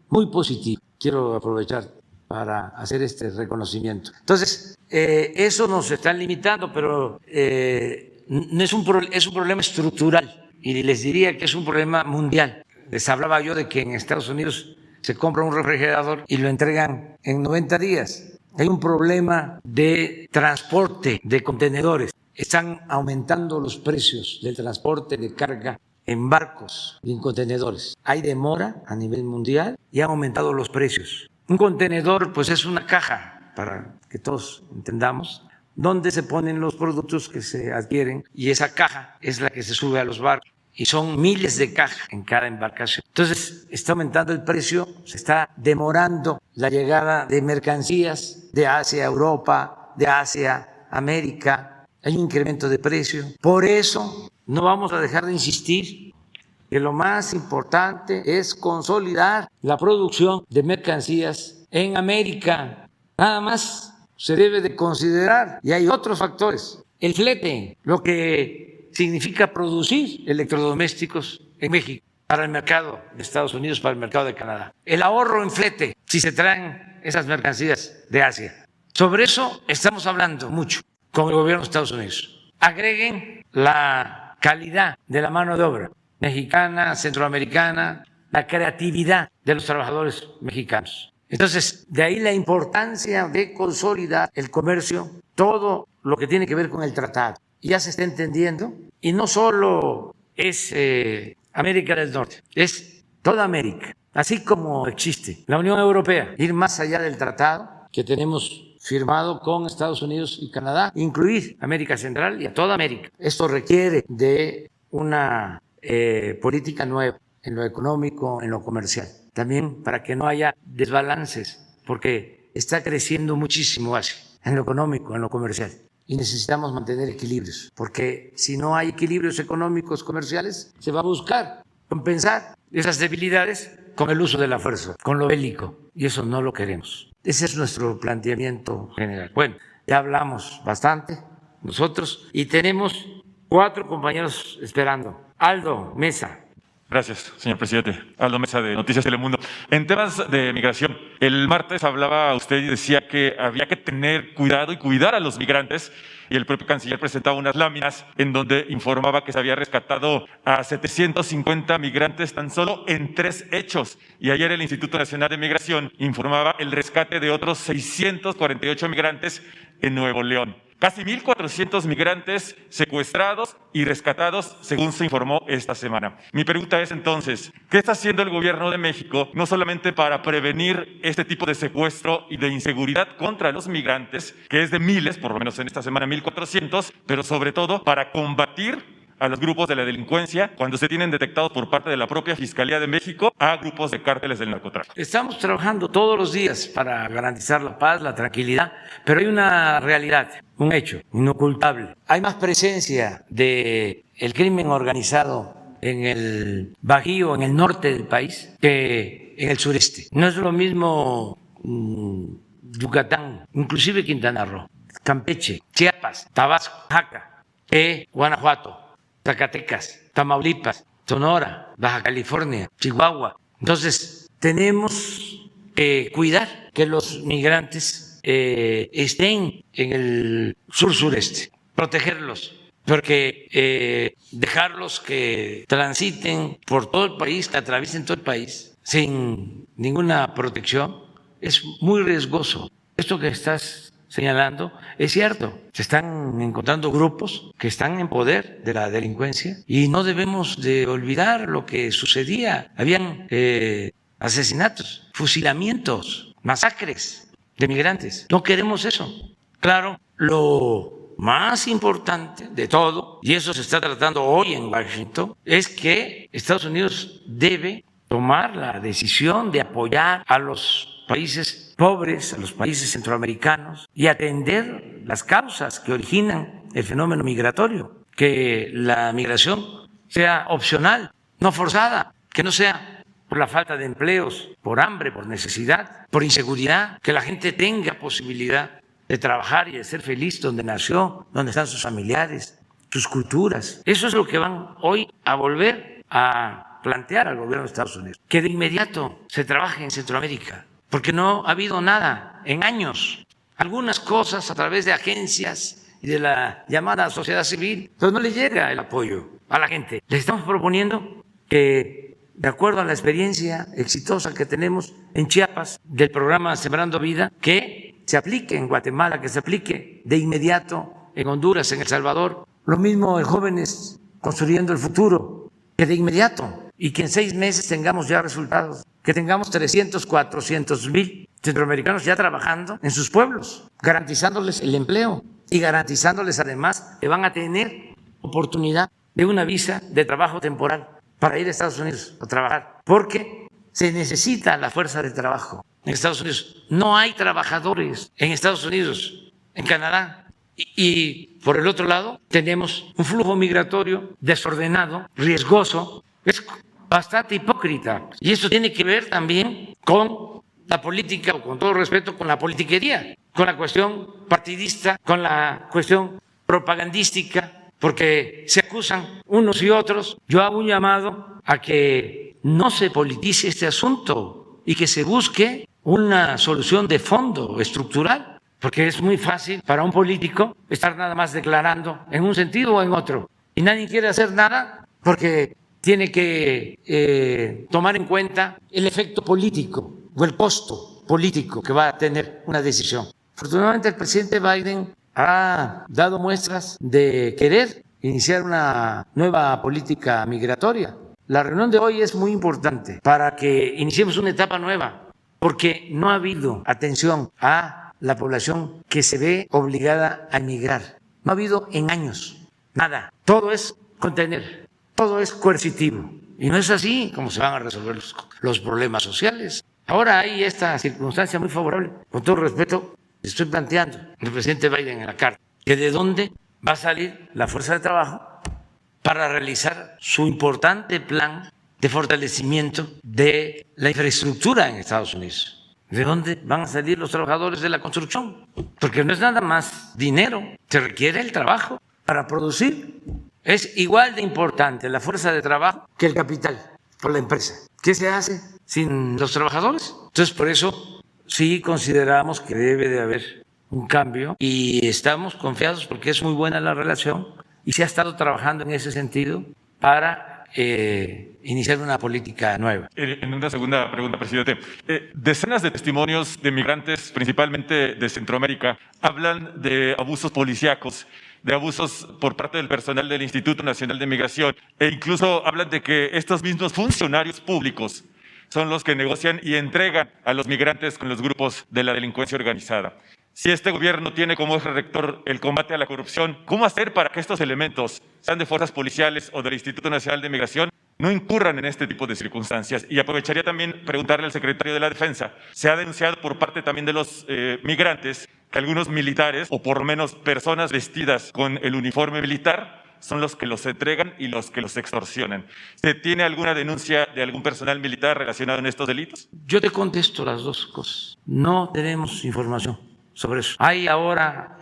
muy positiva. Quiero aprovechar para hacer este reconocimiento. Entonces, eso nos está limitando, pero no es un problema estructural, y les diría que es un problema mundial. les hablaba yo de que en Estados Unidos se compra un refrigerador y lo entregan en 90 días. Hay un problema de transporte de contenedores. Están aumentando los precios del transporte de carga en barcos y en contenedores. Hay demora a nivel mundial y han aumentado los precios. Un contenedor, pues, es una caja, para que todos entendamos, donde se ponen los productos que se adquieren, y esa caja es la que se sube a los barcos. Y son miles de cajas en cada embarcación. Entonces, está aumentando el precio, se está demorando la llegada de mercancías de Asia a Europa, de Asia a América. Hay un incremento de precio. Por eso, no vamos a dejar de insistir que lo más importante es consolidar la producción de mercancías en América. Nada más se debe de considerar, y hay otros factores. El flete, lo que significa producir electrodomésticos en México para el mercado de Estados Unidos, para el mercado de Canadá. El ahorro en flete, si se traen esas mercancías de Asia. Sobre eso estamos hablando mucho con el gobierno de Estados Unidos. Agreguen la calidad de la mano de obra mexicana, centroamericana, la creatividad de los trabajadores mexicanos. Entonces, de ahí la importancia de consolidar el comercio, todo lo que tiene que ver con el tratado. Ya se está entendiendo, y no solo es América del Norte, es toda América, así como existe la Unión Europea, ir más allá del tratado que tenemos firmado con Estados Unidos y Canadá, incluir América Central y a toda América. Esto requiere de una política nueva en lo económico, en lo comercial, también para que no haya desbalances, porque está creciendo muchísimo Asia, en lo económico, en lo comercial. Y necesitamos mantener equilibrios, porque si no hay equilibrios económicos, comerciales, se va a buscar compensar esas debilidades con el uso de la fuerza, con lo bélico, y eso no lo queremos. Ese es nuestro planteamiento general. Bueno, ya hablamos bastante nosotros y tenemos 4 compañeros esperando. Aldo Mesa. Gracias, señor presidente. Aldo Mesa, de Noticias Telemundo. En temas de migración, el martes hablaba usted y decía que había que tener cuidado y cuidar a los migrantes, y el propio canciller presentaba unas láminas en donde informaba que se había rescatado a 750 migrantes tan solo en 3 hechos. Y ayer el Instituto Nacional de Migración informaba el rescate de otros 648 migrantes en Nuevo León. Casi 1.400 migrantes secuestrados y rescatados, según se informó esta semana. Mi pregunta es entonces, ¿qué está haciendo el gobierno de México, no solamente para prevenir este tipo de secuestro y de inseguridad contra los migrantes, que es de miles, por lo menos en esta semana 1.400, pero sobre todo para combatir a los grupos de la delincuencia cuando se tienen detectados por parte de la propia Fiscalía de México a grupos de cárteles del narcotráfico? Estamos trabajando todos los días para garantizar la paz, la tranquilidad, pero hay una realidad, un hecho inocultable. Hay más presencia del crimen organizado en el Bajío, en el norte del país, que en el sureste. No es lo mismo Yucatán, inclusive Quintana Roo, Campeche, Chiapas, Tabasco, Oaxaca, Guanajuato, Zacatecas, Tamaulipas, Sonora, Baja California, Chihuahua. Entonces, tenemos que cuidar que los migrantes estén en el sur-sureste, protegerlos, porque dejarlos que transiten por todo el país, que atraviesen todo el país sin ninguna protección, es muy riesgoso. Esto que estás señalando es cierto. Se están encontrando grupos que están en poder de la delincuencia y no debemos de olvidar lo que sucedía. Habían asesinatos, fusilamientos, masacres de migrantes. No queremos eso. Claro, lo más importante de todo, y eso se está tratando hoy en Washington, es que Estados Unidos debe tomar la decisión de apoyar a los países pobres, a los países centroamericanos, y atender las causas que originan el fenómeno migratorio, que la migración sea opcional, no forzada, que no sea por la falta de empleos, por hambre, por necesidad, por inseguridad, que la gente tenga posibilidad de trabajar y de ser feliz donde nació, donde están sus familiares, sus culturas. Eso es lo que van hoy a volver a plantear al gobierno de Estados Unidos, que de inmediato se trabaje en Centroamérica, porque no ha habido nada en años. Algunas cosas a través de agencias y de la llamada sociedad civil, pero no le llega el apoyo a la gente. Les estamos proponiendo que de acuerdo a la experiencia exitosa que tenemos en Chiapas del programa Sembrando Vida, que se aplique en Guatemala, que se aplique de inmediato en Honduras, en El Salvador. Lo mismo en Jóvenes Construyendo el Futuro, que de inmediato y que en 6 meses tengamos ya resultados, que tengamos 300, 400 mil centroamericanos ya trabajando en sus pueblos, garantizándoles el empleo y garantizándoles además que van a tener oportunidad de una visa de trabajo temporal para ir a Estados Unidos a trabajar, porque se necesita la fuerza de trabajo en Estados Unidos. No hay trabajadores en Estados Unidos, en Canadá. Y por el otro lado tenemos un flujo migratorio desordenado, riesgoso, es bastante hipócrita. Y eso tiene que ver también con la política, o con todo respeto, con la politiquería, con la cuestión partidista, con la cuestión propagandística, porque se acusan unos y otros. Yo hago un llamado a que no se politice este asunto y que se busque una solución de fondo estructural. Porque es muy fácil para un político estar nada más declarando en un sentido o en otro. Y nadie quiere hacer nada porque tiene que tomar en cuenta el efecto político o el costo político que va a tener una decisión. Afortunadamente el presidente Biden ha dado muestras de querer iniciar una nueva política migratoria. La reunión de hoy es muy importante para que iniciemos una etapa nueva, porque no ha habido atención a la población que se ve obligada a emigrar. No ha habido en años nada. Todo es contener, todo es coercitivo. Y no es así como se van a resolver los problemas sociales. Ahora hay esta circunstancia muy favorable. Con todo respeto, estoy planteando al presidente Biden en la carta que de dónde va a salir la fuerza de trabajo para realizar su importante plan de fortalecimiento de la infraestructura en Estados Unidos. ¿De dónde van a salir los trabajadores de la construcción? Porque no es nada más dinero, se requiere el trabajo para producir. Es igual de importante la fuerza de trabajo que el capital por la empresa. ¿Qué se hace sin los trabajadores? Entonces, por eso sí consideramos que debe de haber un cambio y estamos confiados porque es muy buena la relación y se ha estado trabajando en ese sentido para iniciar una política nueva. En una segunda pregunta, presidente. Decenas de testimonios de migrantes, principalmente de Centroamérica, hablan de abusos policíacos, de abusos por parte del personal del Instituto Nacional de Migración, e incluso hablan de que estos mismos funcionarios públicos son los que negocian y entregan a los migrantes con los grupos de la delincuencia organizada. Si este gobierno tiene como eje rector el combate a la corrupción, ¿cómo hacer para que estos elementos, sean de fuerzas policiales o del Instituto Nacional de Migración, no incurran en este tipo de circunstancias? Y aprovecharía también preguntarle al secretario de la Defensa. Se ha denunciado por parte también de los migrantes que algunos militares, o por lo menos personas vestidas con el uniforme militar, son los que los entregan y los que los extorsionan. ¿Se tiene alguna denuncia de algún personal militar relacionado en estos delitos? Yo te contesto las dos cosas. No tenemos información sobre eso. Hay ahora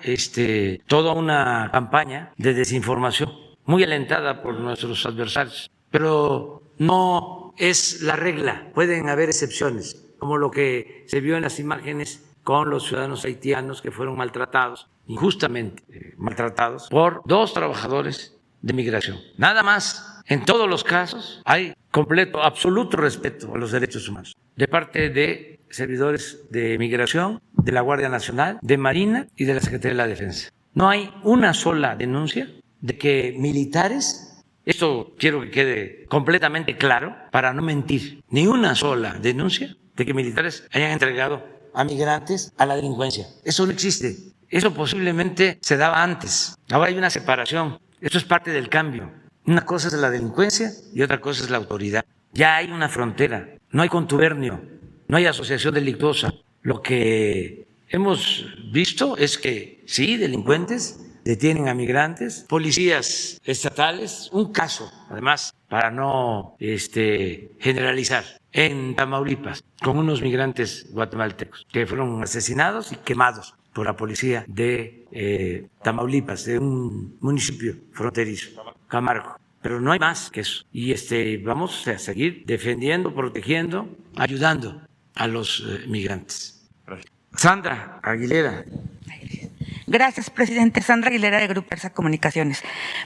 toda una campaña de desinformación muy alentada por nuestros adversarios, pero no es la regla. Pueden haber excepciones, como lo que se vio en las imágenes con los ciudadanos haitianos que fueron maltratados, injustamente maltratados, por 2 trabajadores de migración. Nada más. En todos los casos hay completo, absoluto respeto a los derechos humanos de parte de servidores de migración, de la Guardia Nacional, de Marina y de la Secretaría de la Defensa. No hay una sola denuncia de que militares, esto quiero que quede completamente claro para no mentir, ni una sola denuncia de que militares hayan entregado a migrantes a la delincuencia. Eso no existe. Eso posiblemente se daba antes. Ahora hay una separación. Esto es parte del cambio. Una cosa es la delincuencia y otra cosa es la autoridad. Ya hay una frontera. No hay contubernio. No hay asociación delictuosa. Lo que hemos visto es que sí, delincuentes detienen a migrantes, policías estatales, un caso, además, para no generalizar, en Tamaulipas, con unos migrantes guatemaltecos que fueron asesinados y quemados por la policía de Tamaulipas, de un municipio fronterizo, Camargo. Pero no hay más que eso. Y vamos a seguir defendiendo, protegiendo, ayudando a los migrantes. Gracias. Sandra Aguilera. Gracias, presidente. Sandra Aguilera, de Grupo Persa Comunicaciones.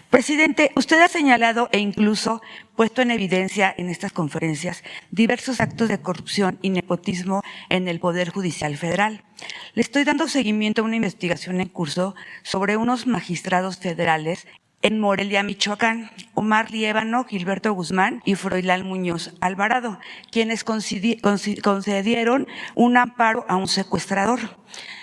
Presidente, usted ha señalado e incluso puesto en evidencia en estas conferencias diversos actos de corrupción y nepotismo en el Poder Judicial Federal. Le estoy dando seguimiento a una investigación en curso sobre unos magistrados federales en Morelia, Michoacán, Omar Liévano, Gilberto Guzmán y Froilán Muñoz Alvarado, quienes concedieron un amparo a un secuestrador.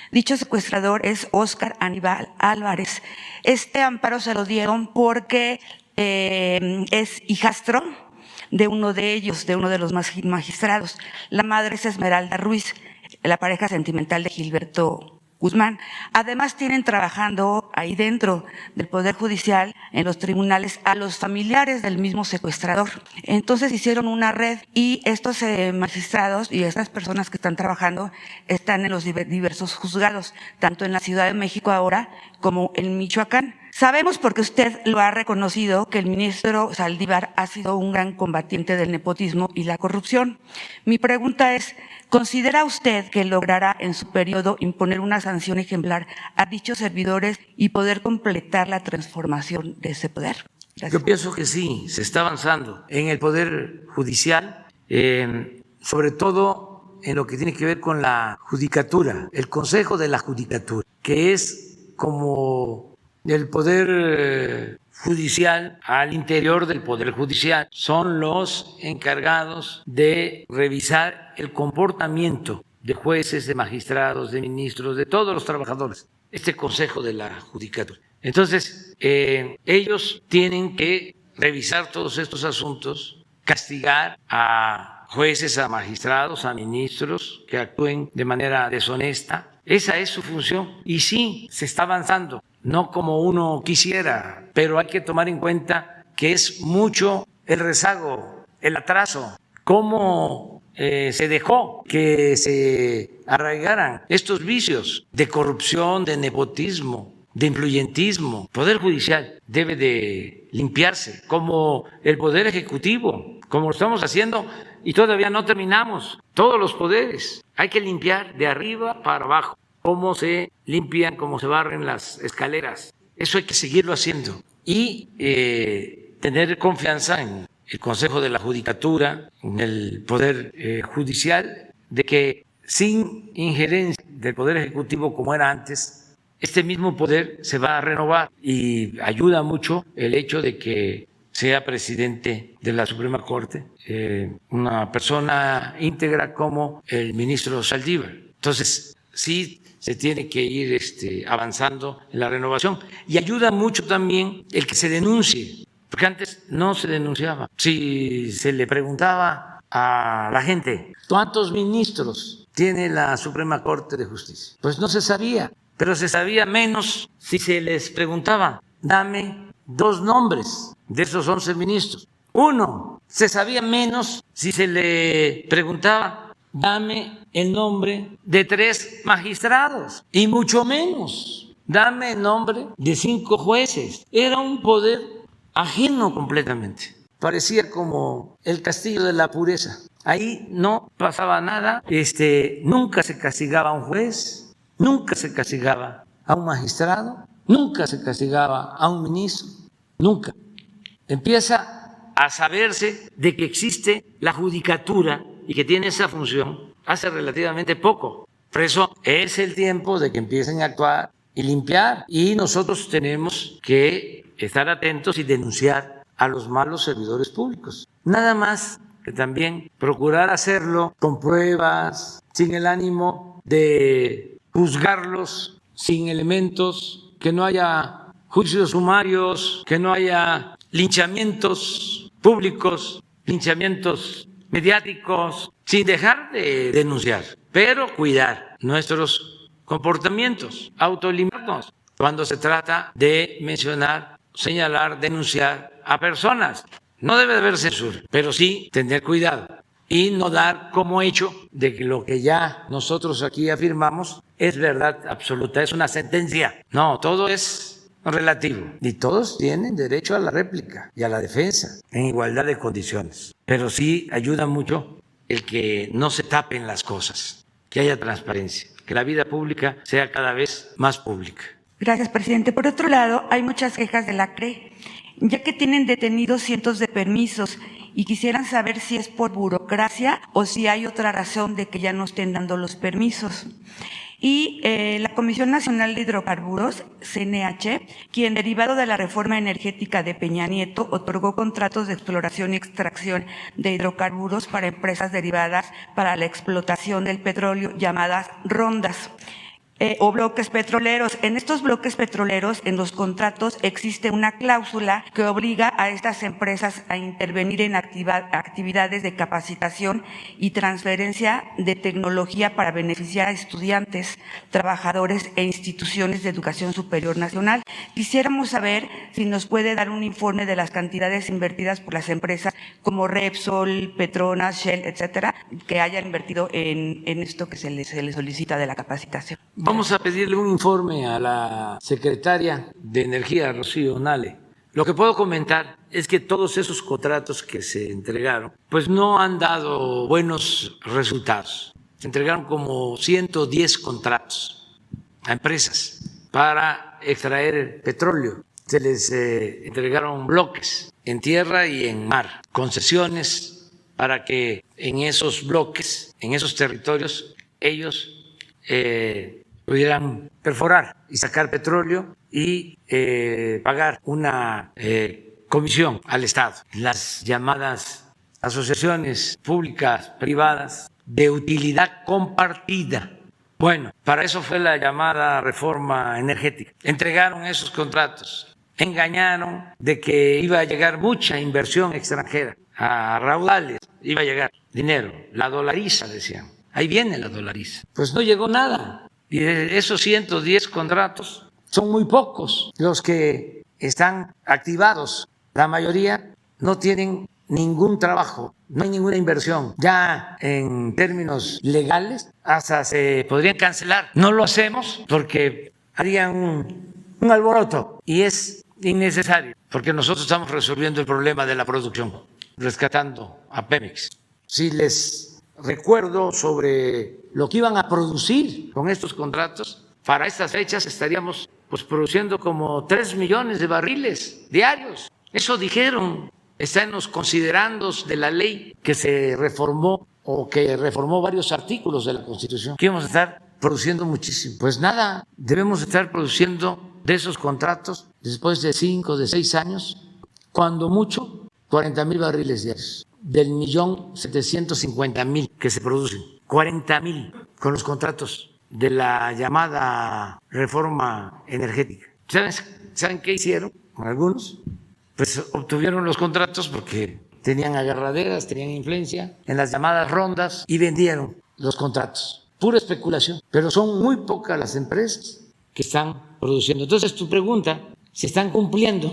Dicho secuestrador es Óscar Aníbal Álvarez. Este amparo se lo dieron porque es hijastro de uno de ellos, de uno de los magistrados. La madre es Esmeralda Ruiz, la pareja sentimental de Gilberto Guzmán. Además, tienen trabajando ahí dentro del Poder Judicial, en los tribunales, a los familiares del mismo secuestrador. Entonces hicieron una red y estos magistrados y estas personas que están trabajando están en los diversos juzgados, tanto en la Ciudad de México ahora como en Michoacán. Sabemos, porque usted lo ha reconocido, que el ministro Saldívar ha sido un gran combatiente del nepotismo y la corrupción. Mi pregunta es, ¿considera usted que logrará en su periodo imponer una sanción ejemplar a dichos servidores y poder completar la transformación de ese poder? Gracias. Yo pienso que sí, se está avanzando en el Poder Judicial, sobre todo en lo que tiene que ver con la judicatura, el Consejo de la Judicatura, que es como el Poder Judicial al interior del Poder Judicial. Son los encargados de revisar el comportamiento de jueces, de magistrados, de ministros, de todos los trabajadores, este Consejo de la Judicatura. Entonces, ellos tienen que revisar todos estos asuntos, castigar a jueces, a magistrados, a ministros que actúen de manera deshonesta. Esa es su función y sí, se está avanzando, no como uno quisiera, pero hay que tomar en cuenta que es mucho el rezago, el atraso, cómo se dejó que se arraigaran estos vicios de corrupción, de nepotismo, de influyentismo. El Poder Judicial debe de limpiarse, como el Poder Ejecutivo, como lo estamos haciendo y todavía no terminamos. Todos los poderes hay que limpiar de arriba para abajo. Cómo se limpian, cómo se barren las escaleras. Eso hay que seguirlo haciendo y tener confianza en el Consejo de la Judicatura, en el Poder Judicial, de que sin injerencia del Poder Ejecutivo como era antes, este mismo poder se va a renovar y ayuda mucho el hecho de que sea presidente de la Suprema Corte una persona íntegra como el ministro Saldívar. Entonces, sí se tiene que ir avanzando en la renovación y ayuda mucho también el que se denuncie, porque antes no se denunciaba. Si se le preguntaba a la gente cuántos ministros tiene la Suprema Corte de Justicia, pues no se sabía, pero se sabía menos si se les preguntaba, dame 2 nombres de esos 11 ministros. 1, se sabía menos si se le preguntaba, dame el nombre de 3 magistrados, y mucho menos, dame el nombre de 5 jueces. Era un poder ajeno completamente. Parecía como el castillo de la pureza. Ahí no pasaba nada, nunca se castigaba a un juez, nunca se castigaba a un magistrado, nunca se castigaba a un ministro, nunca. Empieza a saberse de que existe la judicatura y que tiene esa función hace relativamente poco. Por eso es el tiempo de que empiecen a actuar y limpiar. Y nosotros tenemos que estar atentos y denunciar a los malos servidores públicos. Nada más que también procurar hacerlo con pruebas, sin el ánimo de juzgarlos, sin elementos, que no haya juicios sumarios, que no haya linchamientos públicos, linchamientos mediáticos, sin dejar de denunciar, pero cuidar nuestros comportamientos, autolimitarnos cuando se trata de mencionar, señalar, denunciar a personas. No debe de haber censura, pero sí tener cuidado y no dar como hecho de que lo que ya nosotros aquí afirmamos es verdad absoluta, es una sentencia. No, todo es relativo y todos tienen derecho a la réplica y a la defensa en igualdad de condiciones. Pero sí ayuda mucho el que no se tapen las cosas, que haya transparencia, que la vida pública sea cada vez más pública. Gracias, presidente. Por otro lado, hay muchas quejas de la CRE, ya que tienen detenidos cientos de permisos y quisieran saber si es por burocracia o si hay otra razón de que ya no estén dando los permisos. Y la Comisión Nacional de Hidrocarburos, CNH, quien derivado de la reforma energética de Peña Nieto, otorgó contratos de exploración y extracción de hidrocarburos para empresas derivadas para la explotación del petróleo, llamadas rondas. O bloques petroleros. En estos bloques petroleros, en los contratos, existe una cláusula que obliga a estas empresas a intervenir en actividades de capacitación y transferencia de tecnología para beneficiar a estudiantes, trabajadores e instituciones de educación superior nacional. Quisiéramos saber si nos puede dar un informe de las cantidades invertidas por las empresas como Repsol, Petronas, Shell, etcétera, que hayan invertido en esto que se les solicita de la capacitación. Vamos a pedirle un informe a la secretaria de Energía, Rocío Nale. Lo que puedo comentar es que todos esos contratos que se entregaron, pues no han dado buenos resultados. Se entregaron como 110 contratos a empresas para extraer petróleo. Se les entregaron bloques en tierra y en mar, concesiones para que en esos bloques, en esos territorios, ellos pudieran perforar y sacar petróleo y pagar una comisión al Estado. Las llamadas asociaciones públicas, privadas, de utilidad compartida. Bueno, para eso fue la llamada reforma energética. Entregaron esos contratos, engañaron de que iba a llegar mucha inversión extranjera, a raudales, iba a llegar dinero, la dolariza, decían. Ahí viene la dolariza. Pues no llegó nada. Y de esos 110 contratos, son muy pocos los que están activados. La mayoría no tienen ningún trabajo, no hay ninguna inversión. Ya en términos legales, hasta se podrían cancelar. No lo hacemos porque harían un alboroto y es innecesario, porque nosotros estamos resolviendo el problema de la producción, rescatando a Pemex. Si les recuerdo sobre lo que iban a producir con estos contratos, para estas fechas estaríamos pues produciendo como 3 millones de barriles diarios. Eso dijeron, está en los considerandos de la ley que se reformó o que reformó varios artículos de la Constitución, que íbamos a estar produciendo muchísimo. Pues nada, debemos estar produciendo de esos contratos después de 5, de 6 años, cuando mucho, 40,000 barriles diarios, del 1.750.000 que se producen, 40,000 con los contratos de la llamada reforma energética. ¿Saben qué hicieron algunos? Pues obtuvieron los contratos porque tenían agarraderas, tenían influencia en las llamadas rondas y vendieron los contratos. Pura especulación, pero son muy pocas las empresas que están produciendo. Entonces tu pregunta, si están cumpliendo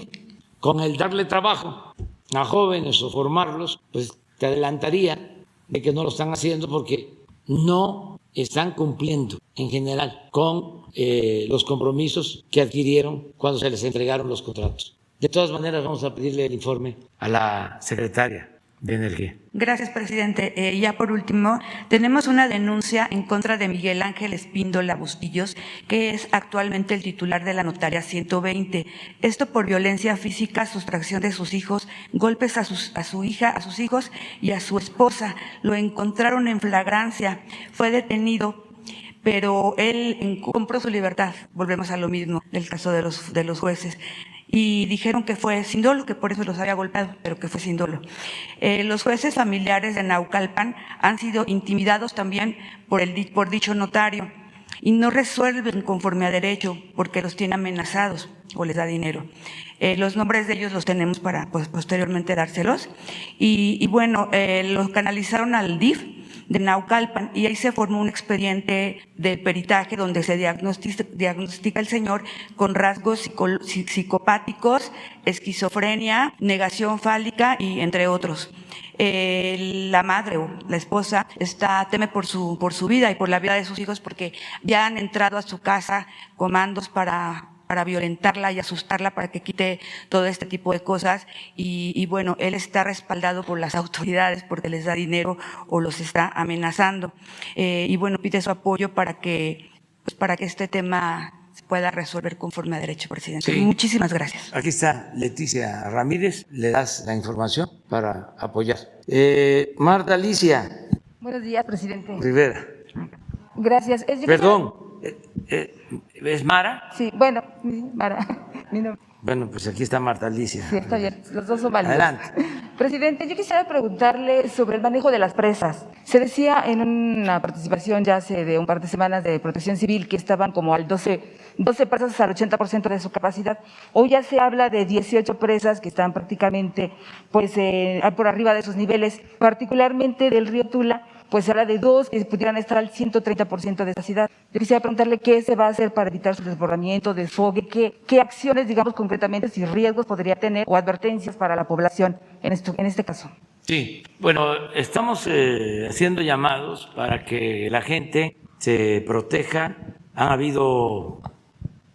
con el darle trabajo a jóvenes o formarlos, pues te adelantaría de que no lo están haciendo porque no están cumpliendo en general con los compromisos que adquirieron cuando se les entregaron los contratos. De todas maneras, vamos a pedirle el informe a la secretaria de Energía. Gracias, presidente. Ya por último, tenemos una denuncia en contra de Miguel Ángel Espíndola Bustillos, que es actualmente el titular de la notaria 120. Esto por violencia física, sustracción de sus hijos, golpes a su hija, a sus hijos y a su esposa. Lo encontraron en flagrancia, fue detenido, pero él compró su libertad. Volvemos a lo mismo del caso de los jueces. Y dijeron que fue sin dolo, que por eso los había golpeado, pero que fue sin dolo. Los jueces familiares de Naucalpan han sido intimidados también por dicho notario y no resuelven conforme a derecho porque los tiene amenazados o les da dinero. Los nombres de ellos los tenemos para pues, posteriormente dárselos. Y bueno, los canalizaron al DIF de Naucalpan y ahí se formó un expediente de peritaje donde se diagnostica el señor con rasgos psicopáticos, esquizofrenia, negación fálica y entre otros. La madre o la esposa teme por su vida y por la vida de sus hijos porque ya han entrado a su casa comandos para violentarla y asustarla para que quite todo este tipo de cosas y bueno, él está respaldado por las autoridades porque les da dinero o los está amenazando y bueno, pide su apoyo para que este tema pueda resolver conforme a derecho, presidente. Sí. Muchísimas gracias. Aquí está Leticia Ramírez, le das la información para apoyar. Marta Alicia Buenos días, presidente. Rivera. Gracias. Perdón, ¿es Mara? Sí, bueno, Mara, mi nombre. Bueno, pues aquí está Marta Alicia. Sí, está bien, los dos son válidos. Adelante. Presidente, yo quisiera preguntarle sobre el manejo de las presas. Se decía en una participación ya hace de un par de semanas de Protección Civil que estaban como al 12 presas al 80% de su capacidad. Hoy ya se habla de 18 presas que están prácticamente pues por arriba de esos niveles, particularmente del río Tula. Pues se habla de 2 que pudieran estar al 130% de esa ciudad. Yo quisiera preguntarle qué se va a hacer para evitar su desbordamiento, desfogue, qué acciones, digamos concretamente, si riesgos podría tener o advertencias para la población en este caso. Sí, bueno, estamos haciendo llamados para que la gente se proteja. Han habido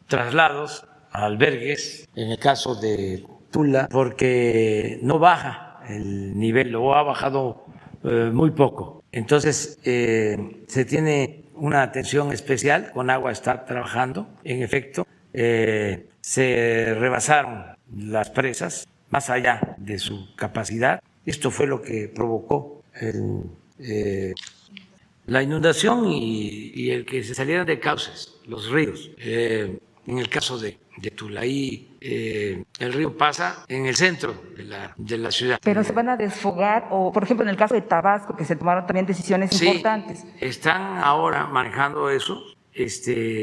traslados a albergues, en el caso de Tula, porque no baja el nivel o ha bajado muy poco. Entonces, se tiene una atención especial, Conagua está trabajando, en efecto, se rebasaron las presas más allá de su capacidad. Esto fue lo que provocó la inundación y el que se salieran de cauces los ríos. En el caso de Tula, ahí el río pasa en el centro de la ciudad. Pero se van a desfogar, o por ejemplo en el caso de Tabasco, que se tomaron también decisiones importantes. Están ahora manejando eso,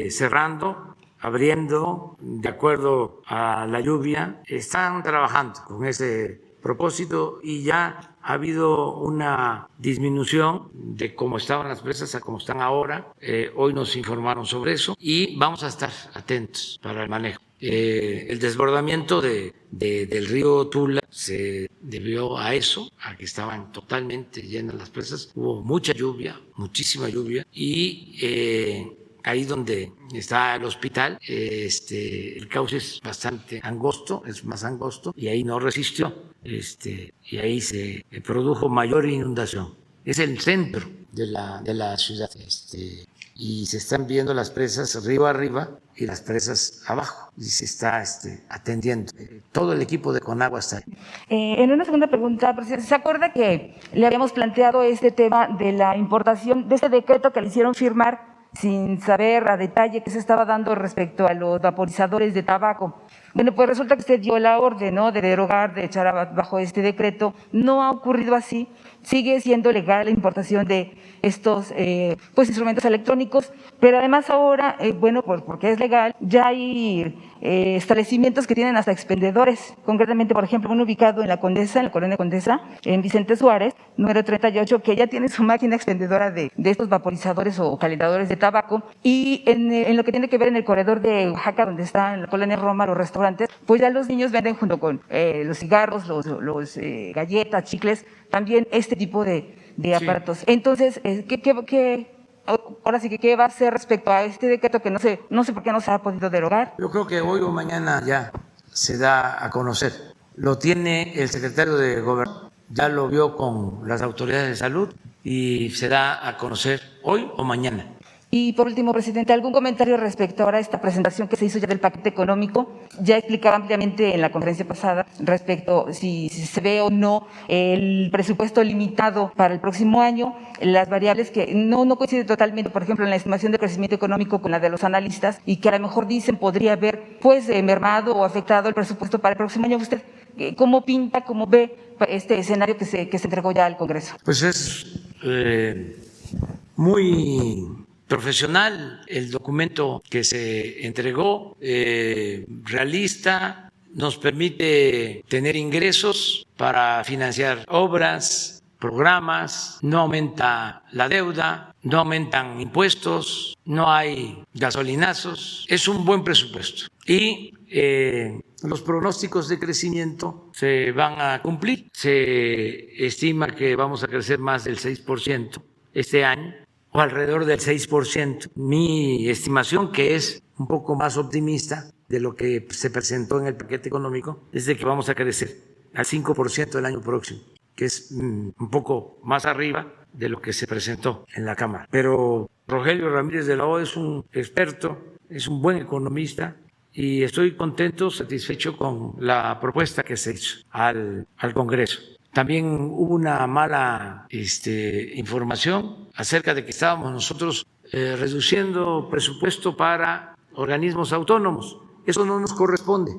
cerrando, abriendo, de acuerdo a la lluvia, están trabajando con ese propósito y ya ha habido una disminución de cómo estaban las presas a cómo están ahora. Hoy nos informaron sobre eso y vamos a estar atentos para el manejo. El desbordamiento del río Tula se debió a eso, a que estaban totalmente llenas las presas. Hubo mucha lluvia, muchísima lluvia y ahí donde está el hospital, el cauce es bastante angosto, es más angosto, y ahí no resistió, y ahí se produjo mayor inundación. Es el centro de la ciudad, y se están viendo las presas río arriba y las presas abajo, y se está atendiendo. Todo el equipo de Conagua está ahí. En una segunda pregunta, presidente, ¿se acuerda que le habíamos planteado este tema de la importación, de este decreto que le hicieron firmar sin saber a detalle qué se estaba dando respecto a los vaporizadores de tabaco? Bueno, pues resulta que usted dio la orden, ¿no?, de derogar, de echar bajo este decreto. No ha ocurrido así. Sigue siendo legal la importación de estos pues instrumentos electrónicos, pero además ahora, bueno, porque es legal, ya hay establecimientos que tienen hasta expendedores. Concretamente, por ejemplo, uno ubicado en la Condesa, en la colonia Condesa, en Vicente Suárez, número 38, que ya tiene su máquina expendedora de estos vaporizadores o calentadores de tabaco. Y en lo que tiene que ver en el corredor de Oaxaca, donde está en la colonia Roma, los restaurantes, pues ya los niños venden junto con los cigarros, los galletas, chicles, también este tipo de aparatos. Entonces, ahora sí que ¿qué va a hacer respecto a este decreto que no sé por qué no se ha podido derogar? Yo creo que hoy o mañana ya se da a conocer. Lo tiene el secretario de Gobernación, ya lo vio con las autoridades de salud y se da a conocer hoy o mañana. Y por último, presidente, ¿algún comentario respecto ahora a esta presentación que se hizo ya del paquete económico? Ya explicaba ampliamente en la conferencia pasada respecto si se ve o no el presupuesto limitado para el próximo año, las variables que no coinciden totalmente, por ejemplo, en la estimación de crecimiento económico con la de los analistas y que a lo mejor dicen podría haber pues mermado o afectado el presupuesto para el próximo año. ¿Usted cómo pinta, cómo ve este escenario que se entregó ya al Congreso? Pues es muy profesional el documento que se entregó, realista, nos permite tener ingresos para financiar obras, programas, no aumenta la deuda, no aumentan impuestos, no hay gasolinazos, es un buen presupuesto. Y los pronósticos de crecimiento se van a cumplir, se estima que vamos a crecer más del 6% este año, o alrededor del 6%. Mi estimación, que es un poco más optimista de lo que se presentó en el paquete económico, es de que vamos a crecer al 5% el año próximo, que es un poco más arriba de lo que se presentó en la Cámara. Pero Rogelio Ramírez de la O es un experto, es un buen economista y estoy contento, satisfecho con la propuesta que se hizo al Congreso. También hubo una mala información acerca de que estábamos nosotros reduciendo presupuesto para organismos autónomos. Eso no nos corresponde.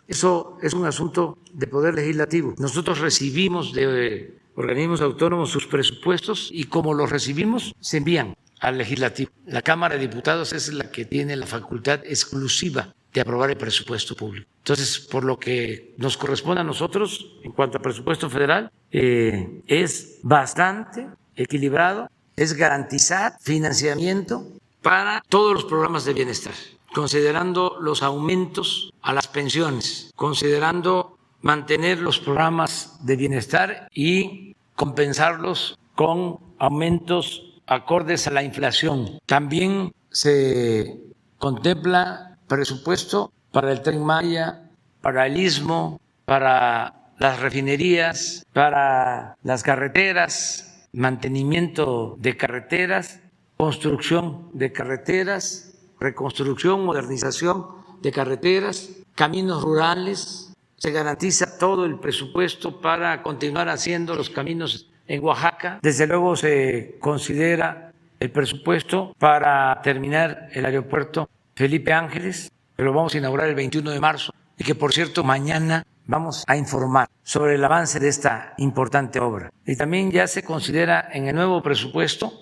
Eso es un asunto de Poder Legislativo. Nosotros recibimos de organismos autónomos sus presupuestos y como los recibimos, se envían al Legislativo. La Cámara de Diputados es la que tiene la facultad exclusiva de aprobar el presupuesto público. Entonces, por lo que nos corresponde a nosotros, en cuanto a presupuesto federal, es bastante equilibrado, es garantizar financiamiento para todos los programas de bienestar, considerando los aumentos a las pensiones, considerando mantener los programas de bienestar y compensarlos con aumentos acordes a la inflación. También se contempla presupuesto para el Tren Maya, para el Istmo, para las refinerías, para las carreteras, mantenimiento de carreteras, construcción de carreteras, reconstrucción, modernización de carreteras, caminos rurales. Se garantiza todo el presupuesto para continuar haciendo los caminos en Oaxaca. Desde luego se considera el presupuesto para terminar el aeropuerto Felipe Ángeles, que lo vamos a inaugurar el 21 de marzo y que, por cierto, mañana vamos a informar sobre el avance de esta importante obra. Y también ya se considera en el nuevo presupuesto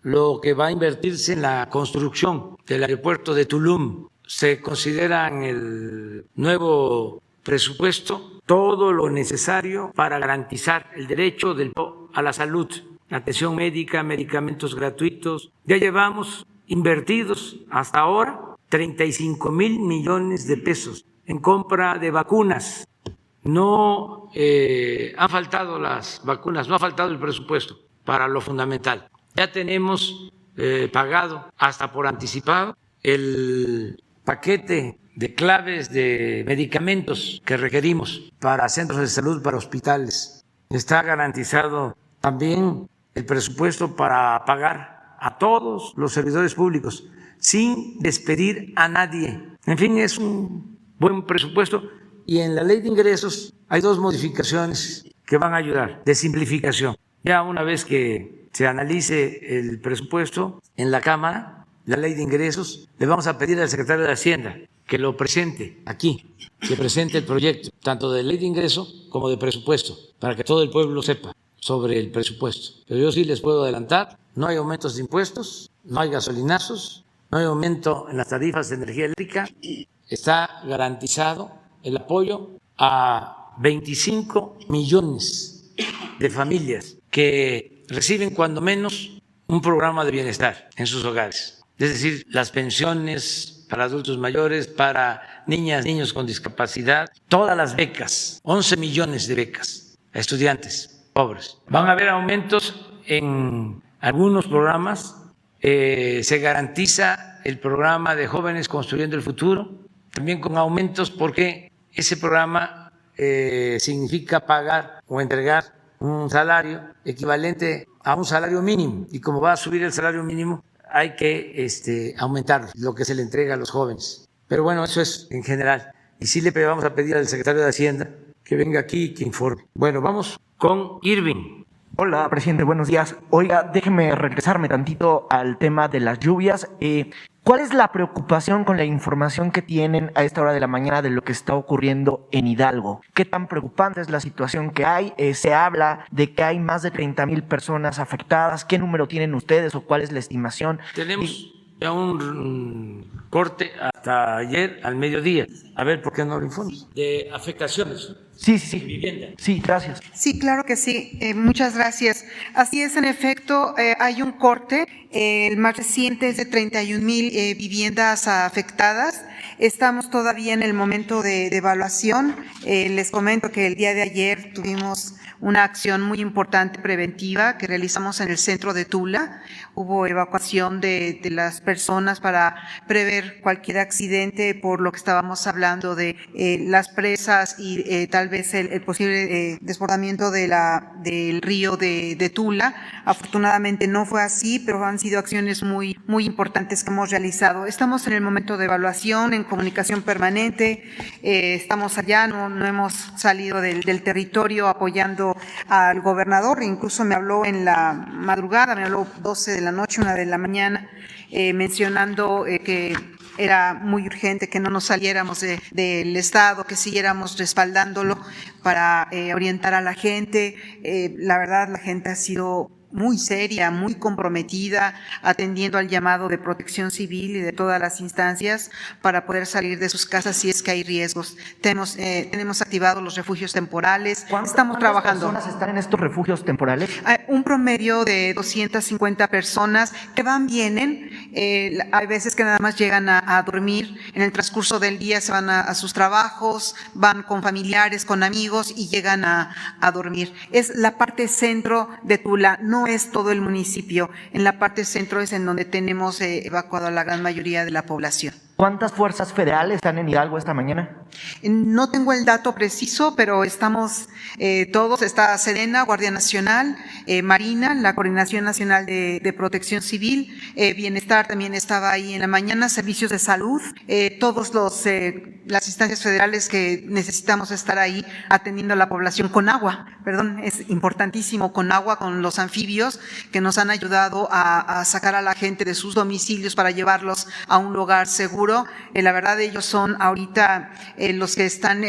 lo que va a invertirse en la construcción del aeropuerto de Tulum. Se considera en el nuevo presupuesto todo lo necesario para garantizar el derecho a la salud, atención médica, medicamentos gratuitos. Ya llevamos invertidos hasta ahora 35,000 millones de pesos en compra de vacunas. No han faltado las vacunas, no ha faltado el presupuesto para lo fundamental. Ya tenemos pagado hasta por anticipado el paquete de claves de medicamentos que requerimos para centros de salud, para hospitales. Está garantizado también el presupuesto para pagar a todos los servidores públicos sin despedir a nadie. En fin, es un buen presupuesto y en la ley de ingresos hay dos modificaciones que van a ayudar, de simplificación. Ya una vez que se analice el presupuesto en la Cámara, la ley de ingresos, le vamos a pedir al secretario de Hacienda que lo presente aquí, que presente el proyecto, tanto de ley de ingreso como de presupuesto, para que todo el pueblo sepa sobre el presupuesto. Pero yo sí les puedo adelantar, no hay aumentos de impuestos, no hay gasolinazos, no hay aumento en las tarifas de energía eléctrica, está garantizado el apoyo a 25 millones de familias que reciben cuando menos un programa de bienestar en sus hogares. Es decir, las pensiones para adultos mayores, para niñas, niños con discapacidad, todas las becas, 11 millones de becas a estudiantes pobres. Van a haber aumentos en algunos programas. Se garantiza el programa de Jóvenes Construyendo el Futuro, también con aumentos porque ese programa significa pagar o entregar un salario equivalente a un salario mínimo y como va a subir el salario mínimo hay que aumentar lo que se le entrega a los jóvenes. Pero bueno, eso es en general. Y sí le vamos a pedir al secretario de Hacienda que venga aquí y que informe. Bueno, vamos con Irving. Hola, presidente, buenos días. Oiga, déjeme regresarme tantito al tema de las lluvias. ¿Cuál es la preocupación con la información que tienen a esta hora de la mañana de lo que está ocurriendo en Hidalgo? ¿Qué tan preocupante es la situación que hay? Se habla de que hay más de 30,000 personas afectadas. ¿Qué número tienen ustedes o cuál es la estimación? Tenemos ya un corte hasta ayer al mediodía. A ver, ¿por qué no lo informas? De afectaciones. Sí. Vivienda. Sí, gracias. Sí, claro que sí. Muchas gracias. Así es, en efecto, hay un corte. El más reciente es de 31,000 viviendas afectadas. Estamos todavía en el momento de evaluación. Les comento que el día de ayer tuvimos una acción muy importante preventiva que realizamos en el centro de Tula. Hubo evacuación de las personas para prever cualquier accidente por lo que estábamos hablando de las presas y tal vez el posible desbordamiento del río de Tula. Afortunadamente no fue así, pero han sido acciones muy importantes que hemos realizado. Estamos en el momento de evaluación, en comunicación permanente. Estamos allá, no hemos salido del territorio apoyando al gobernador. Incluso me habló en la madrugada, me habló 12 de la noche, 1 de la mañana, mencionando que era muy urgente que no nos saliéramos del Estado, que siguiéramos respaldándolo para orientar a la gente. La verdad, la gente ha sido muy seria, muy comprometida, atendiendo al llamado de Protección Civil y de todas las instancias para poder salir de sus casas si es que hay riesgos. Tenemos activados los refugios temporales. Estamos trabajando. ¿Cuántas personas están en estos refugios temporales? Un promedio de 250 personas que vienen. Hay veces que nada más llegan a dormir. En el transcurso del día se van a sus trabajos, van con familiares, con amigos y llegan a dormir. Es la parte centro de Tula, no es todo el municipio. En la parte centro es en donde tenemos evacuado a la gran mayoría de la población. ¿Cuántas fuerzas federales están en Hidalgo esta mañana? No tengo el dato preciso, pero estamos todos, está Sedena, Guardia Nacional, Marina, la Coordinación Nacional de Protección Civil, Bienestar también estaba ahí en la mañana, Servicios de Salud, todos las instancias federales que necesitamos estar ahí atendiendo a la población con agua, es importantísimo, con agua, con los anfibios que nos han ayudado a sacar a la gente de sus domicilios para llevarlos a un lugar seguro. La verdad, ellos son ahorita los que están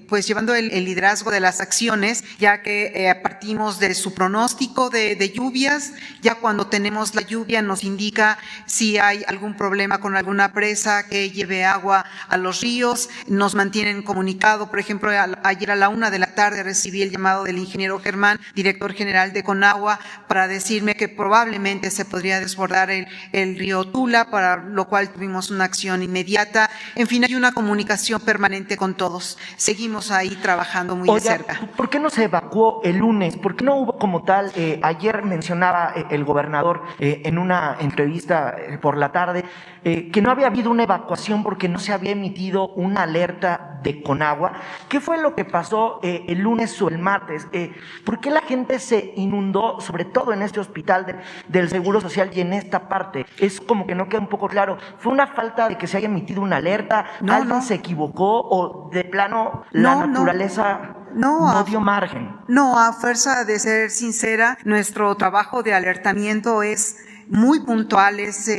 pues llevando el liderazgo de las acciones, ya que partimos de su pronóstico de lluvias. Ya cuando tenemos la lluvia nos indica si hay algún problema con alguna presa que lleve agua a los ríos, nos mantienen comunicado. Por ejemplo, ayer a la 1 de la tarde recibí el llamado del ingeniero Germán, director general de Conagua, para decirme que probablemente se podría desbordar el río Tula, para lo cual tuvimos una acción inmediata. En fin, hay una comunicación permanente con todos. Seguimos ahí trabajando muy de cerca. ¿Por qué no se evacuó el lunes? ¿Por qué no hubo como tal? Ayer mencionaba el gobernador en una entrevista por la tarde que no había habido una evacuación porque no se había emitido una alerta de Conagua. ¿Qué fue lo que pasó el lunes o el martes? ¿Por qué la gente se inundó, sobre todo en este hospital del Seguro Social y en esta parte? Es como que no queda un poco claro. ¿Fue una falta de que se haya emitido una alerta? ¿Alguien se equivocó o de plano la naturaleza no dio margen? No, a fuerza de ser sincera, nuestro trabajo de alertamiento es muy puntuales,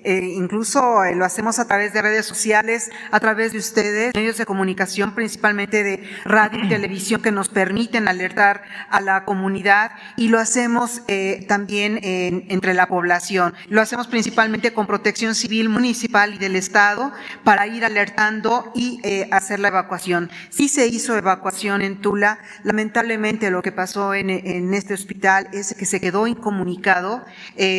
incluso lo hacemos a través de redes sociales, a través de ustedes, medios de comunicación, principalmente de radio y televisión, que nos permiten alertar a la comunidad, y lo hacemos también entre la población. Lo hacemos principalmente con Protección Civil Municipal y del Estado para ir alertando y hacer la evacuación. Sí se hizo evacuación en Tula. Lamentablemente lo que pasó en este hospital es que se quedó incomunicado.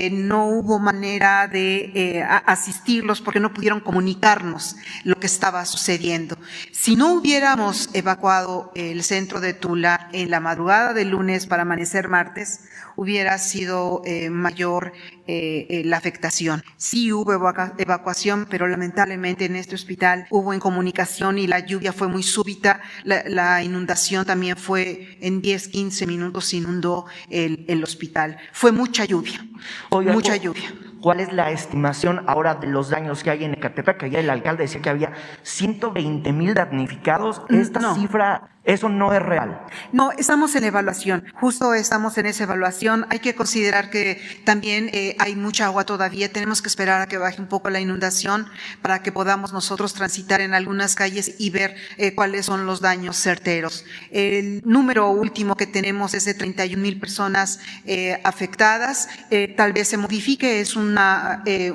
No hubo manera de asistirlos porque no pudieron comunicarnos lo que estaba sucediendo. Si no hubiéramos evacuado el centro de Tula en la madrugada del lunes para amanecer martes, hubiera sido mayor la afectación. Sí hubo evacuación, pero lamentablemente en este hospital hubo incomunicación y la lluvia fue muy súbita. La inundación también fue en 10, 15 minutos, inundó el hospital. Fue mucha lluvia. Oiga, mucha lluvia. ¿Cuál es la estimación ahora de los daños que hay en Ecatepec? Ayer el alcalde decía que había 120,000 damnificados. Esta cifra, eso no es real. No, estamos en evaluación. Justo estamos en esa evaluación. Hay que considerar que también hay mucha agua todavía. Tenemos que esperar a que baje un poco la inundación para que podamos nosotros transitar en algunas calles y ver cuáles son los daños certeros. El número último que tenemos es de 31,000 personas afectadas. Tal vez se modifique, es un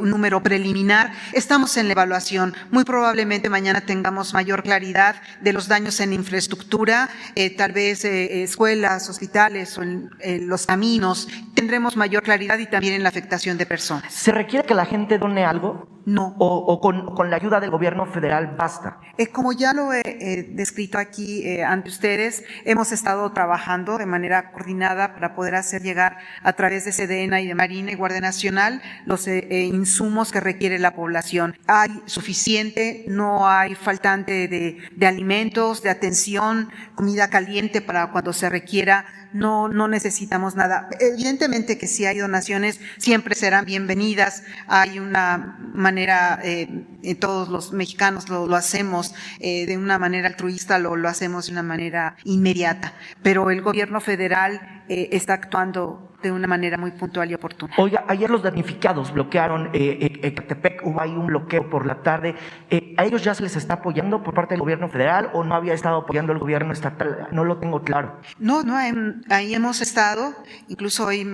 número preliminar. Estamos en la evaluación. Muy probablemente mañana tengamos mayor claridad de los daños en infraestructura, tal vez escuelas, hospitales o los caminos. Tendremos mayor claridad y también en la afectación de personas. ¿Se requiere que la gente done algo? No. ¿O con la ayuda del gobierno federal basta? Como ya lo he descrito aquí ante ustedes, hemos estado trabajando de manera coordinada para poder hacer llegar a través de Sedena y de Marina y Guardia Nacional los insumos que requiere la población. Hay suficiente, no hay faltante de alimentos, de atención, comida caliente para cuando se requiera. No necesitamos nada. Evidentemente que si hay donaciones, siempre serán bienvenidas. Hay una manera, todos los mexicanos lo hacemos de una manera altruista, lo hacemos de una manera inmediata. Pero el gobierno federal está actuando de una manera muy puntual y oportuna. Oiga, ayer los damnificados bloquearon Ecatepec, hubo ahí un bloqueo por la tarde. ¿A ellos ya se les está apoyando por parte del gobierno federal o no había estado apoyando el gobierno estatal? No lo tengo claro. No, ahí hemos estado. Incluso hoy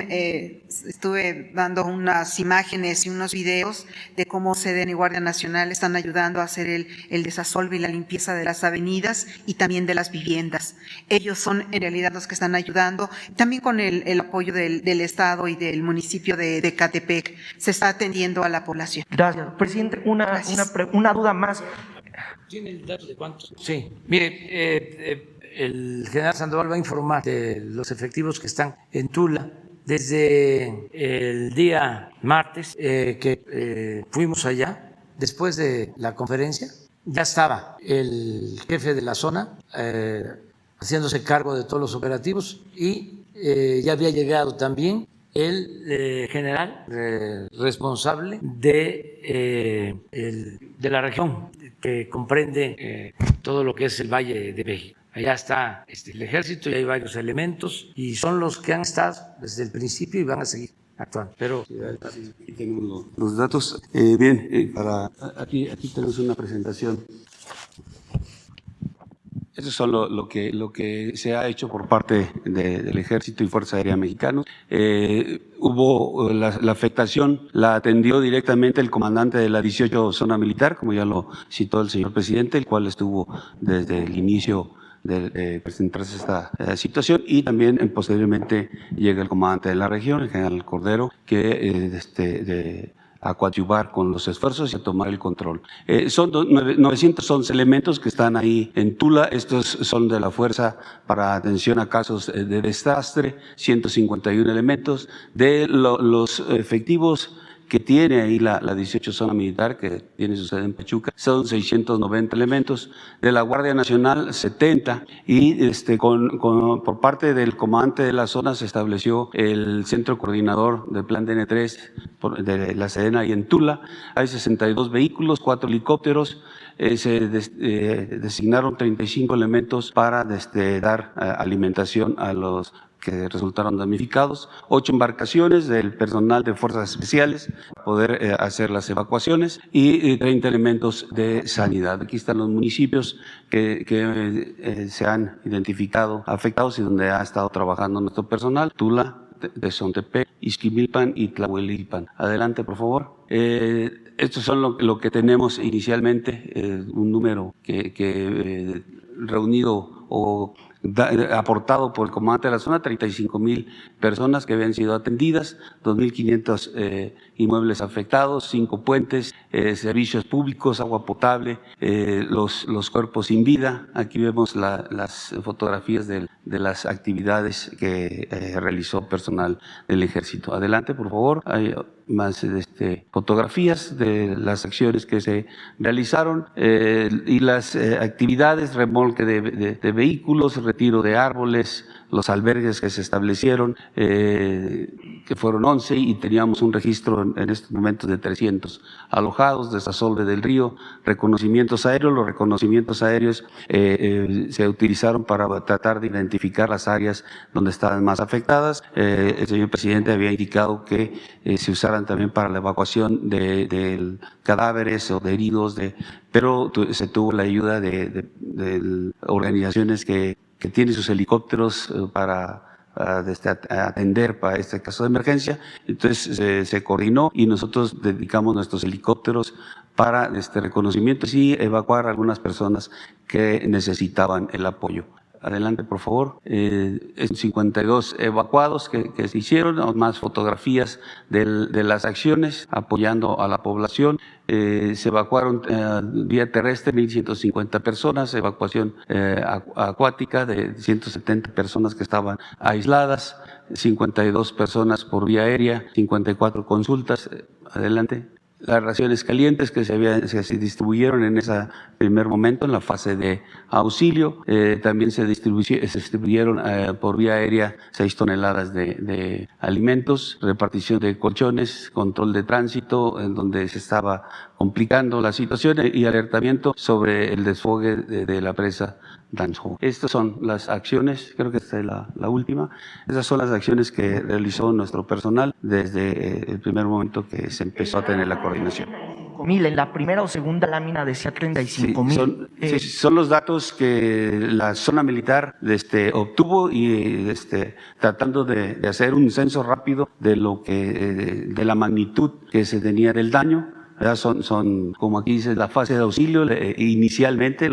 estuve dando unas imágenes y unos videos de cómo Sedena y Guardia Nacional están ayudando a hacer el desasolve y la limpieza de las avenidas y también de las viviendas. Ellos son en realidad los que están ayudando, también con el apoyo del Estado y del municipio de Ecatepec. Se está atendiendo a la población. Gracias. Presidente, una duda más. ¿Tiene el dato de cuántos? Sí. Mire, el general Sandoval va a informar de los efectivos que están en Tula. Desde el día martes que fuimos allá, después de la conferencia, ya estaba el jefe de la zona haciéndose cargo de todos los operativos y ya había llegado también el general responsable de la región que comprende todo lo que es el Valle de México. Allá está el ejército y hay varios elementos y son los que han estado desde el principio y van a seguir actuando. Pero aquí tenemos los datos. Bien, aquí tenemos una presentación. Eso es lo que se ha hecho por parte del Ejército y Fuerza Aérea Mexicanos. Hubo la afectación, la atendió directamente el comandante de la 18 Zona Militar, como ya lo citó el señor presidente, el cual estuvo desde el inicio de presentarse esta situación, y también posteriormente llega el comandante de la región, el general Cordero, que a coadyuvar con los esfuerzos y a tomar el control. Son 911 elementos que están ahí en Tula. Estos son de la Fuerza para Atención a Casos de Desastre, 151 elementos. De los efectivos que tiene ahí la 18 Zona Militar, que tiene su sede en Pachuca, son 690 elementos. De la Guardia Nacional, 70. Y por parte del comandante de la zona se estableció el centro coordinador del plan DN3 de la Sedena y en Tula. Hay 62 vehículos, 4 helicópteros. Se designaron 35 elementos para dar alimentación a los que resultaron damnificados, 8 embarcaciones del personal de Fuerzas Especiales para poder hacer las evacuaciones y 30 elementos de sanidad. Aquí están los municipios que se han identificado afectados y donde ha estado trabajando nuestro personal: Tula, Tezontepec, Ixquimilpan y Tlahuelilpan. Adelante, por favor. Estos son lo que tenemos inicialmente, un número que reunido o aportado por el comandante de la zona, 35,000 personas que habían sido atendidas, 2,500 inmuebles afectados, 5 puentes, servicios públicos, agua potable, los cuerpos sin vida. Aquí vemos las fotografías de las actividades que realizó personal del Ejército. Adelante, por favor. Hay más fotografías de las acciones que se realizaron y las actividades: remolque de vehículos, retiro de árboles, los albergues que se establecieron, que fueron 11, y teníamos un registro en estos momentos de 300 alojados, desasolve del río, reconocimientos aéreos. Los reconocimientos aéreos se utilizaron para tratar de identificar las áreas donde estaban más afectadas. El señor presidente había indicado que se usaran también para la evacuación de cadáveres o de heridos, pero se tuvo la ayuda de organizaciones que tienen sus helicópteros para atender para este caso de emergencia. Entonces se coordinó y nosotros dedicamos nuestros helicópteros para reconocimientos y evacuar a algunas personas que necesitaban el apoyo. Adelante, por favor. 52 evacuados que se hicieron, más fotografías de las acciones apoyando a la población. Se evacuaron vía terrestre 1.150 personas, evacuación acuática de 170 personas que estaban aisladas, 52 personas por vía aérea, 54 consultas. Adelante. Las raciones calientes que se distribuyeron en ese primer momento, en la fase de auxilio, también se distribuyeron por vía aérea 6 toneladas de alimentos, repartición de colchones, control de tránsito, en donde se estaba complicando la situación y alertamiento sobre el desfogue de la presa Danjo. Estas son las acciones, creo que esta es la última, esas son las acciones que realizó nuestro personal desde el primer momento que se empezó a tener la coordinación. 35,000, en la primera o segunda lámina decía 35,000. Son los datos que la zona militar obtuvo y tratando de hacer un censo rápido de de la magnitud que se tenía del daño. Son, como aquí dice, la fase de auxilio, inicialmente,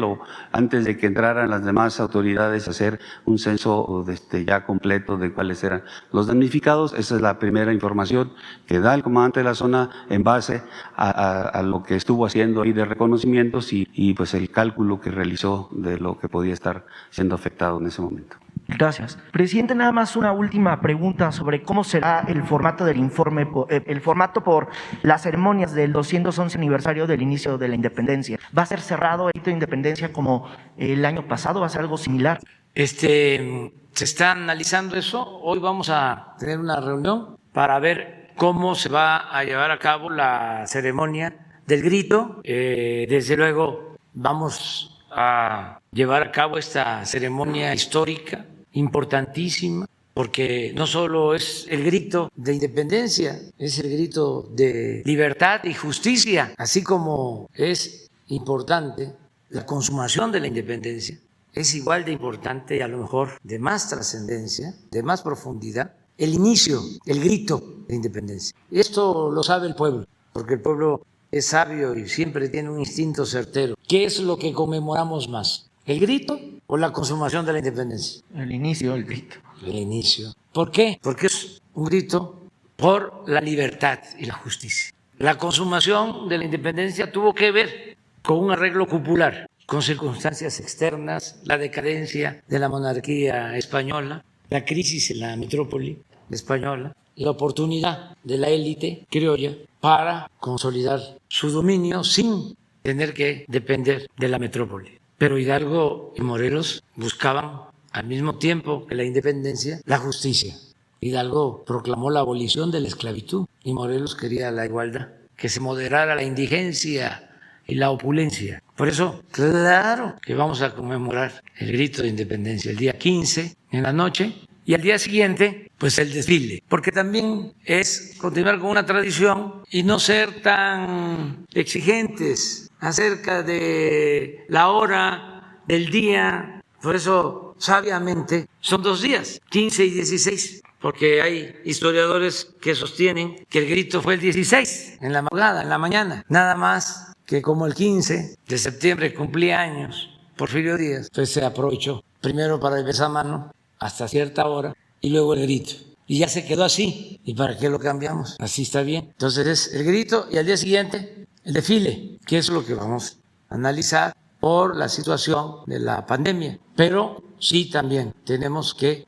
antes de que entraran las demás autoridades a hacer un censo ya completo de cuáles eran los damnificados. Esa es la primera información que da el comandante de la zona en base a lo que estuvo haciendo ahí de reconocimientos y pues el cálculo que realizó de lo que podía estar siendo afectado en ese momento. Gracias. Presidente, nada más una última pregunta sobre cómo será el formato del informe, el formato por las ceremonias del 211 aniversario del inicio de la independencia. ¿Va a ser cerrado el grito de independencia como el año pasado? ¿Va a ser algo similar? Se está analizando eso. Hoy vamos a tener una reunión para ver cómo se va a llevar a cabo la ceremonia del grito. Desde luego vamos a llevar a cabo esta ceremonia histórica importantísima, porque no solo es el grito de independencia, es el grito de libertad y justicia, así como es importante la consumación de la independencia, es igual de importante y a lo mejor de más trascendencia, de más profundidad, el inicio, el grito de independencia. Esto lo sabe el pueblo, porque el pueblo es sabio y siempre tiene un instinto certero. ¿Qué es lo que conmemoramos más? ¿El grito o la consumación de la independencia? El inicio, el grito. El inicio. ¿Por qué? Porque es un grito por la libertad y la justicia. La consumación de la independencia tuvo que ver con un arreglo popular, con circunstancias externas, la decadencia de la monarquía española, la crisis en la metrópoli española, la oportunidad de la élite criolla para consolidar su dominio sin tener que depender de la metrópoli. Pero Hidalgo y Morelos buscaban al mismo tiempo que la independencia, la justicia. Hidalgo proclamó la abolición de la esclavitud y Morelos quería la igualdad, que se moderara la indigencia y la opulencia. Por eso, claro que vamos a conmemorar el grito de independencia el día 15 en la noche y al día siguiente, pues el desfile, porque también es continuar con una tradición y no ser tan exigentes acerca de la hora, del día. Por eso, sabiamente, son 2 días, 15 y 16, porque hay historiadores que sostienen que el grito fue el 16, en la madrugada, en la mañana, nada más que como el 15 de septiembre cumplía años Porfirio Díaz, pues se aprovechó primero para el besamano hasta cierta hora y luego el grito. Y ya se quedó así. ¿Y para qué lo cambiamos? Así está bien. Entonces es el grito y al día siguiente el desfile, que es lo que vamos a analizar por la situación de la pandemia. Pero sí también tenemos que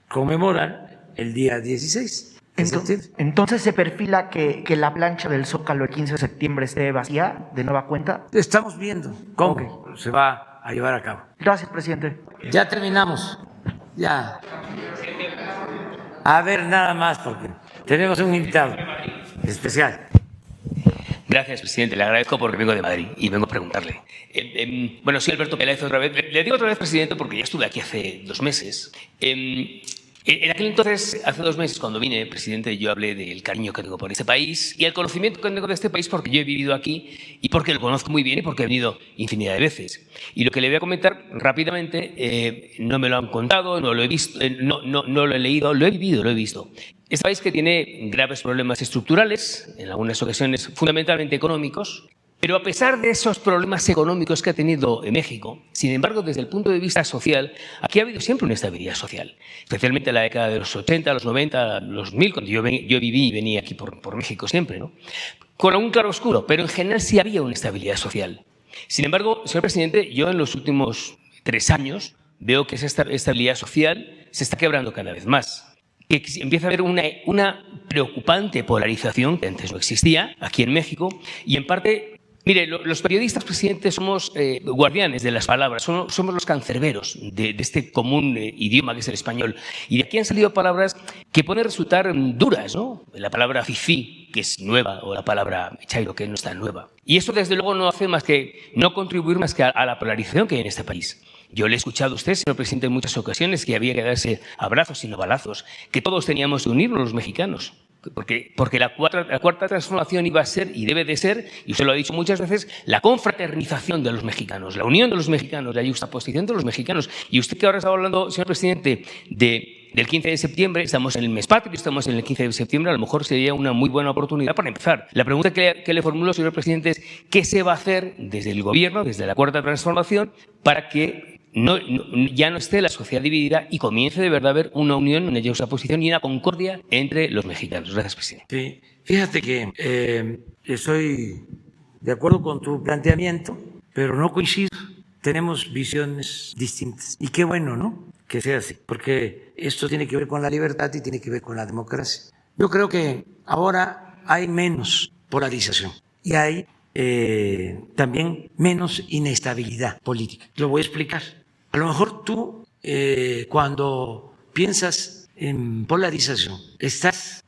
conmemorar el día 16. Entonces se perfila que la plancha del Zócalo el 15 de septiembre esté vacía de nueva cuenta. Estamos viendo cómo se va a llevar a cabo. Gracias, presidente. Ya terminamos. Ya. A ver, nada más, porque tenemos un invitado especial. Gracias, presidente. Le agradezco porque vengo de Madrid y vengo a preguntarle. Bueno, soy Alberto Peláez otra vez. Le digo otra vez, presidente, porque ya estuve aquí hace 2 meses. En aquel entonces, hace 2 meses, cuando vine, presidente, yo hablé del cariño que tengo por este país y el conocimiento que tengo de este país porque yo he vivido aquí y porque lo conozco muy bien y porque he venido infinidad de veces. Y lo que le voy a comentar rápidamente, no me lo han contado, no lo he visto, no lo he leído, lo he vivido, lo he visto. Este país que tiene graves problemas estructurales, en algunas ocasiones fundamentalmente económicos, Pero a pesar de esos problemas económicos que ha tenido México, sin embargo, desde el punto de vista social, aquí ha habido siempre una estabilidad social, especialmente en la década de los 80, los 90, los 2000, cuando yo viví y venía aquí por México siempre, ¿no? Con algún claroscuro, pero en general sí había una estabilidad social. Sin embargo, señor presidente, yo en los últimos 3 años veo que esa estabilidad social se está quebrando cada vez más. Que empieza a haber una preocupante polarización que antes no existía aquí en México y en parte... Mire, los periodistas, presidente, somos guardianes de las palabras, somos los cancerberos de este común idioma que es el español. Y de aquí han salido palabras que pueden resultar duras, ¿no? La palabra fifí, que es nueva, o la palabra chairo, que no es tan nueva. Y eso, desde luego, no hace más que no contribuir más que a la polarización que hay en este país. Yo le he escuchado a usted, señor presidente, en muchas ocasiones que había que darse abrazos y no balazos, que todos teníamos que unirnos los mexicanos. Porque la cuarta transformación iba a ser y debe de ser, y usted lo ha dicho muchas veces, la confraternización de los mexicanos, la unión de los mexicanos, la juxtaposición de los mexicanos. Y usted que ahora está hablando, señor presidente, del 15 de septiembre, estamos en el mes patrio, estamos en el 15 de septiembre, a lo mejor sería una muy buena oportunidad para empezar. La pregunta que le formulo, señor presidente, es ¿qué se va a hacer desde el gobierno, desde la cuarta transformación, para que ya no esté la sociedad dividida y comience de verdad a haber una unión, una juxtaposición y una concordia entre los mexicanos? Gracias, presidente. Sí, fíjate que estoy de acuerdo con tu planteamiento, pero no coincido. Tenemos visiones distintas. Y qué bueno, ¿no?, que sea así, porque esto tiene que ver con la libertad y tiene que ver con la democracia. Yo creo que ahora hay menos polarización y hay también menos inestabilidad política. Lo voy a explicar. A lo mejor tú, cuando piensas en polarización, estás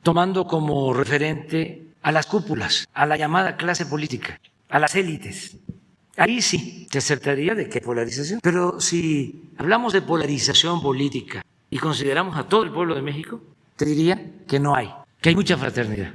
tomando como referente a las cúpulas, a la llamada clase política, a las élites. Ahí sí te acertaría de que hay polarización. Pero si hablamos de polarización política y consideramos a todo el pueblo de México, te diría que no hay, que hay mucha fraternidad.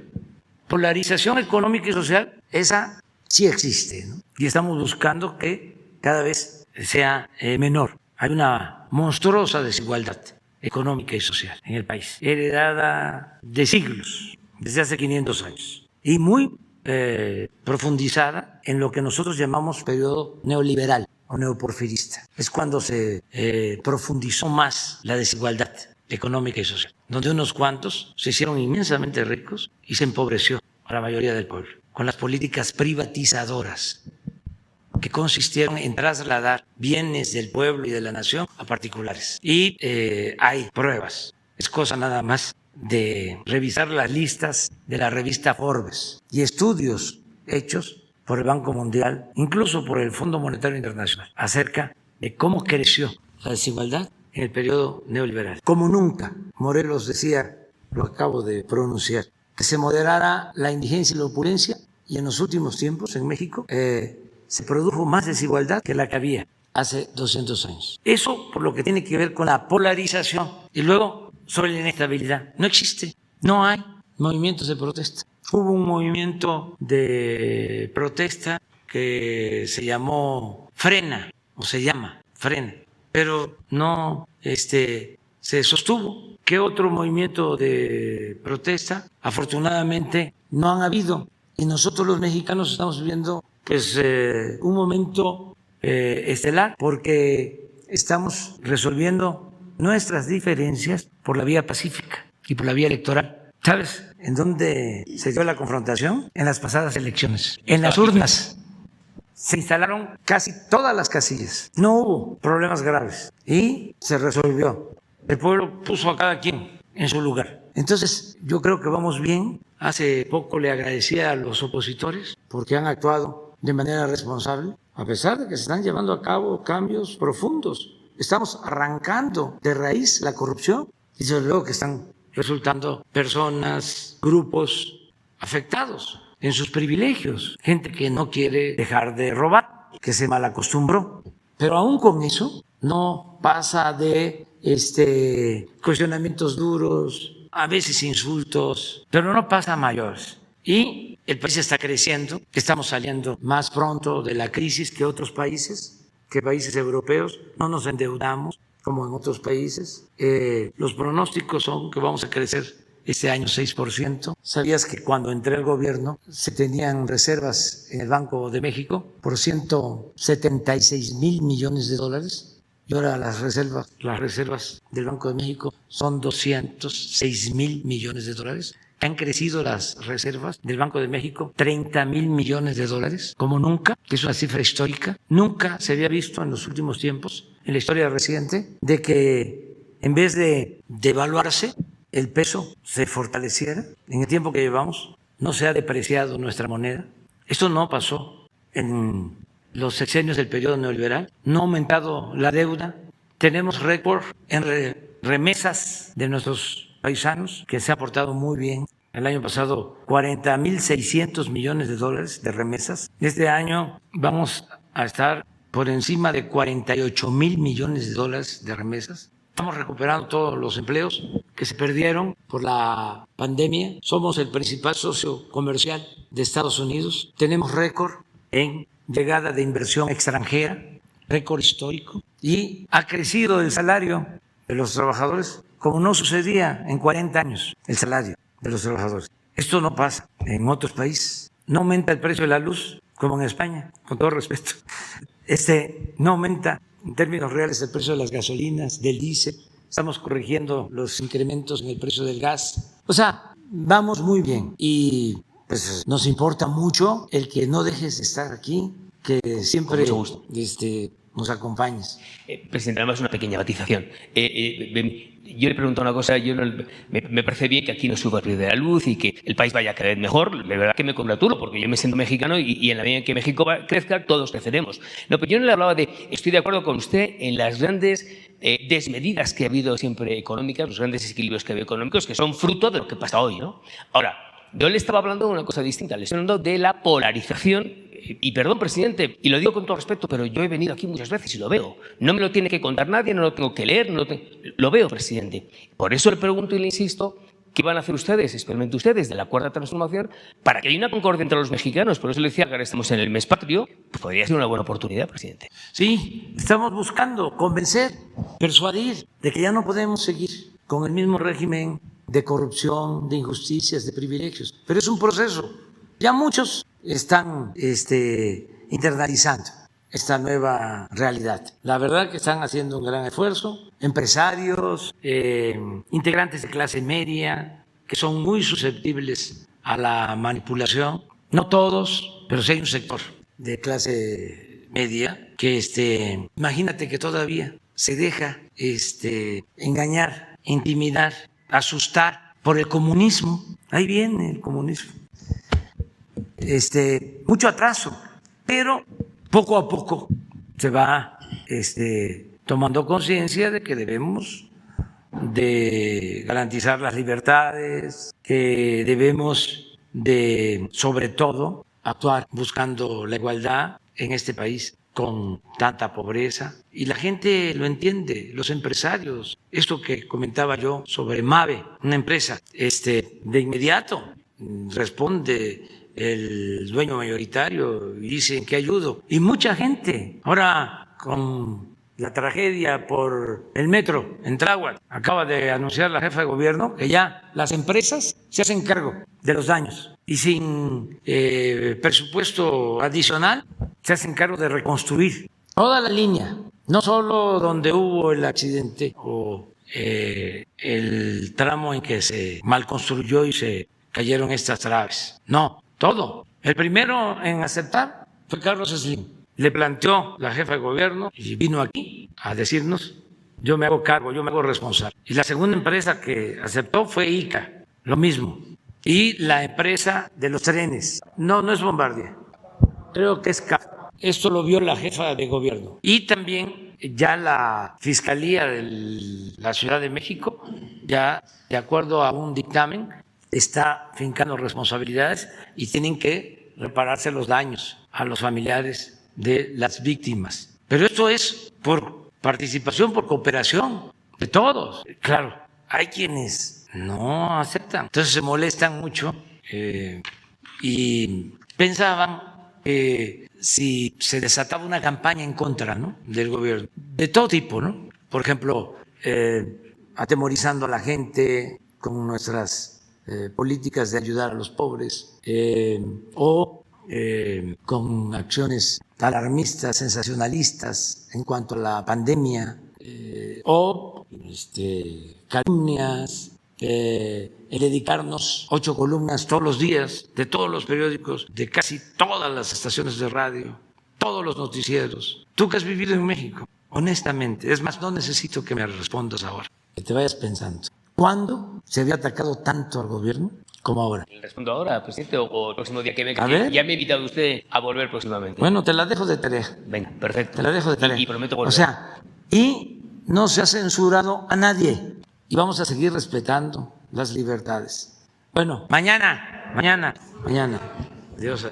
Polarización económica y social, esa sí existe, ¿no? Y estamos buscando que cada vez sea menor. Hay una monstruosa desigualdad económica y social en el país, heredada de siglos, desde hace 500 años, y muy profundizada en lo que nosotros llamamos periodo neoliberal o neoporfirista. Es cuando se profundizó más la desigualdad económica y social, donde unos cuantos se hicieron inmensamente ricos y se empobreció a la mayoría del pueblo, con las políticas privatizadoras que consistieron en trasladar bienes del pueblo y de la nación a particulares. Y hay pruebas, es cosa nada más de revisar las listas de la revista Forbes y estudios hechos por el Banco Mundial, incluso por el Fondo Monetario Internacional, acerca de cómo creció la desigualdad en el periodo neoliberal. Como nunca, Morelos decía, lo acabo de pronunciar, que se moderara la indigencia y la opulencia, y en los últimos tiempos en México se produjo más desigualdad que la que había hace 200 años. Eso por lo que tiene que ver con la polarización. Y luego, sobre la inestabilidad, no existe, no hay movimientos de protesta. Hubo un movimiento de protesta que se llamó Frena, o se llama Frena, pero no se sostuvo. ¿Qué otro movimiento de protesta? Afortunadamente no han habido, y nosotros los mexicanos estamos viviendo pues un momento estelar, porque estamos resolviendo nuestras diferencias por la vía pacífica y por la vía electoral. ¿Sabes en dónde se dio la confrontación? En las pasadas elecciones, en las urnas. Se instalaron casi todas las casillas. No hubo problemas graves y se resolvió. El pueblo puso a cada quien en su lugar. Entonces, yo creo que vamos bien. Hace poco le agradecía a los opositores porque han actuado de manera responsable, a pesar de que se están llevando a cabo cambios profundos. Estamos arrancando de raíz la corrupción y desde luego que están resultando personas, grupos afectados en sus privilegios, gente que no quiere dejar de robar, que se malacostumbró. Pero aún con eso no pasa de cuestionamientos duros, a veces insultos, pero no pasa a mayores. Y el país está creciendo, estamos saliendo más pronto de la crisis que otros países, que países europeos, no nos endeudamos como en otros países. Los pronósticos son que vamos a crecer este año 6%. ¿Sabías que cuando entré al gobierno se tenían reservas en el Banco de México por 176,000 millones de dólares? Y ahora las reservas del Banco de México son 206,000 millones de dólares. Han crecido las reservas del Banco de México 30,000 millones de dólares, como nunca, que es una cifra histórica. Nunca se había visto en los últimos tiempos, en la historia reciente, de que en vez de devaluarse, el peso se fortaleciera. En el tiempo que llevamos no se ha depreciado nuestra moneda. Esto no pasó en los sexenios del periodo neoliberal. No ha aumentado la deuda. Tenemos récord en remesas de nuestros paisanos, que se ha portado muy bien. El año pasado 40,600 millones de dólares de remesas. Este año vamos a estar por encima de 48,000 millones de dólares de remesas. Estamos recuperando todos los empleos que se perdieron por la pandemia. Somos el principal socio comercial de Estados Unidos. Tenemos récord en llegada de inversión extranjera, récord histórico. Y ha crecido el salario de los trabajadores como no sucedía en 40 años, el salario de los trabajadores. Esto no pasa en otros países. No aumenta el precio de la luz como en España, con todo respeto. No aumenta en términos reales el precio de las gasolinas, del diésel. Estamos corrigiendo los incrementos en el precio del gas. O sea, vamos muy bien y pues nos importa mucho el que no dejes de estar aquí, que siempre nos acompañes. Presidente, además una pequeña matización. Yo le pregunto una cosa, me parece bien que aquí no suba el precio de la luz y que el país vaya cada vez mejor. De verdad que me congratulo porque yo me siento mexicano y en la medida en que México crezca, todos creceremos. No, pero yo no le hablaba estoy de acuerdo con usted en las grandes desmedidas que ha habido siempre económicas, los grandes desequilibrios que ha habido económicos, que son fruto de lo que pasa hoy, ¿no? Ahora, yo le estaba hablando de una cosa distinta, le estoy hablando de la polarización. Y perdón, presidente, y lo digo con todo respeto, pero yo he venido aquí muchas veces y lo veo. No me lo tiene que contar nadie, no lo tengo que leer, lo veo, presidente. Por eso le pregunto y le insisto, ¿qué van a hacer ustedes, experimenten ustedes, de la Cuarta Transformación para que haya una concordia entre los mexicanos? Por eso le decía que ahora estamos en el mes patrio, pues podría ser una buena oportunidad, presidente. Sí, estamos buscando convencer, persuadir de que ya no podemos seguir con el mismo régimen de corrupción, de injusticias, de privilegios. Pero es un proceso. Ya muchos están internalizando esta nueva realidad. La verdad que están haciendo un gran esfuerzo, empresarios, integrantes de clase media, que son muy susceptibles a la manipulación. No todos, pero sí hay un sector de clase media que, imagínate que todavía se deja engañar, intimidar, asustar por el comunismo. Ahí viene el comunismo. Mucho atraso, pero poco a poco se va tomando conciencia de que debemos de garantizar las libertades, que debemos de, sobre todo, actuar buscando la igualdad en este país con tanta pobreza. Y la gente lo entiende, los empresarios. Esto que comentaba yo sobre MAVE, una empresa, de inmediato responde el dueño mayoritario y dicen que ayudo. Y mucha gente, ahora con la tragedia por el metro en Tláhuac, acaba de anunciar la jefa de gobierno que ya las empresas se hacen cargo de los daños y sin presupuesto adicional se hacen cargo de reconstruir toda la línea, no solo donde hubo el accidente o el tramo en que se mal construyó y se cayeron estas traves, no, todo. El primero en aceptar fue Carlos Slim. Le planteó la jefa de gobierno y vino aquí a decirnos, yo me hago cargo, yo me hago responsable. Y la segunda empresa que aceptó fue ICA, lo mismo. Y la empresa de los trenes, no es Bombardier, creo que es CAF. Esto lo vio la jefa de gobierno. Y también ya la Fiscalía de la Ciudad de México, ya de acuerdo a un dictamen, está fincando responsabilidades y tienen que repararse los daños a los familiares de las víctimas. Pero esto es por participación, por cooperación de todos. Claro, hay quienes no aceptan, entonces se molestan mucho y pensaban que si se desataba una campaña en contra, ¿no?, del gobierno, de todo tipo, ¿no? Por ejemplo, atemorizando a la gente con nuestras políticas de ayudar a los pobres o con acciones alarmistas, sensacionalistas en cuanto a la pandemia o calumnias, el dedicarnos 8 columnas todos los días de todos los periódicos, de casi todas las estaciones de radio, todos los noticieros. Tú que has vivido en México, honestamente, es más, no necesito que me respondas ahora, que te vayas pensando. ¿Cuándo se había atacado tanto al gobierno como ahora? ¿Le respondo ahora, presidente, o el próximo día que venga? A ver. Ya me ha invitado usted a volver próximamente. Bueno, te la dejo de tarea. Venga, perfecto. Te la dejo de tarea. Y prometo volver. O sea, y no se ha censurado a nadie. Y vamos a seguir respetando las libertades. Bueno, mañana. Adiós.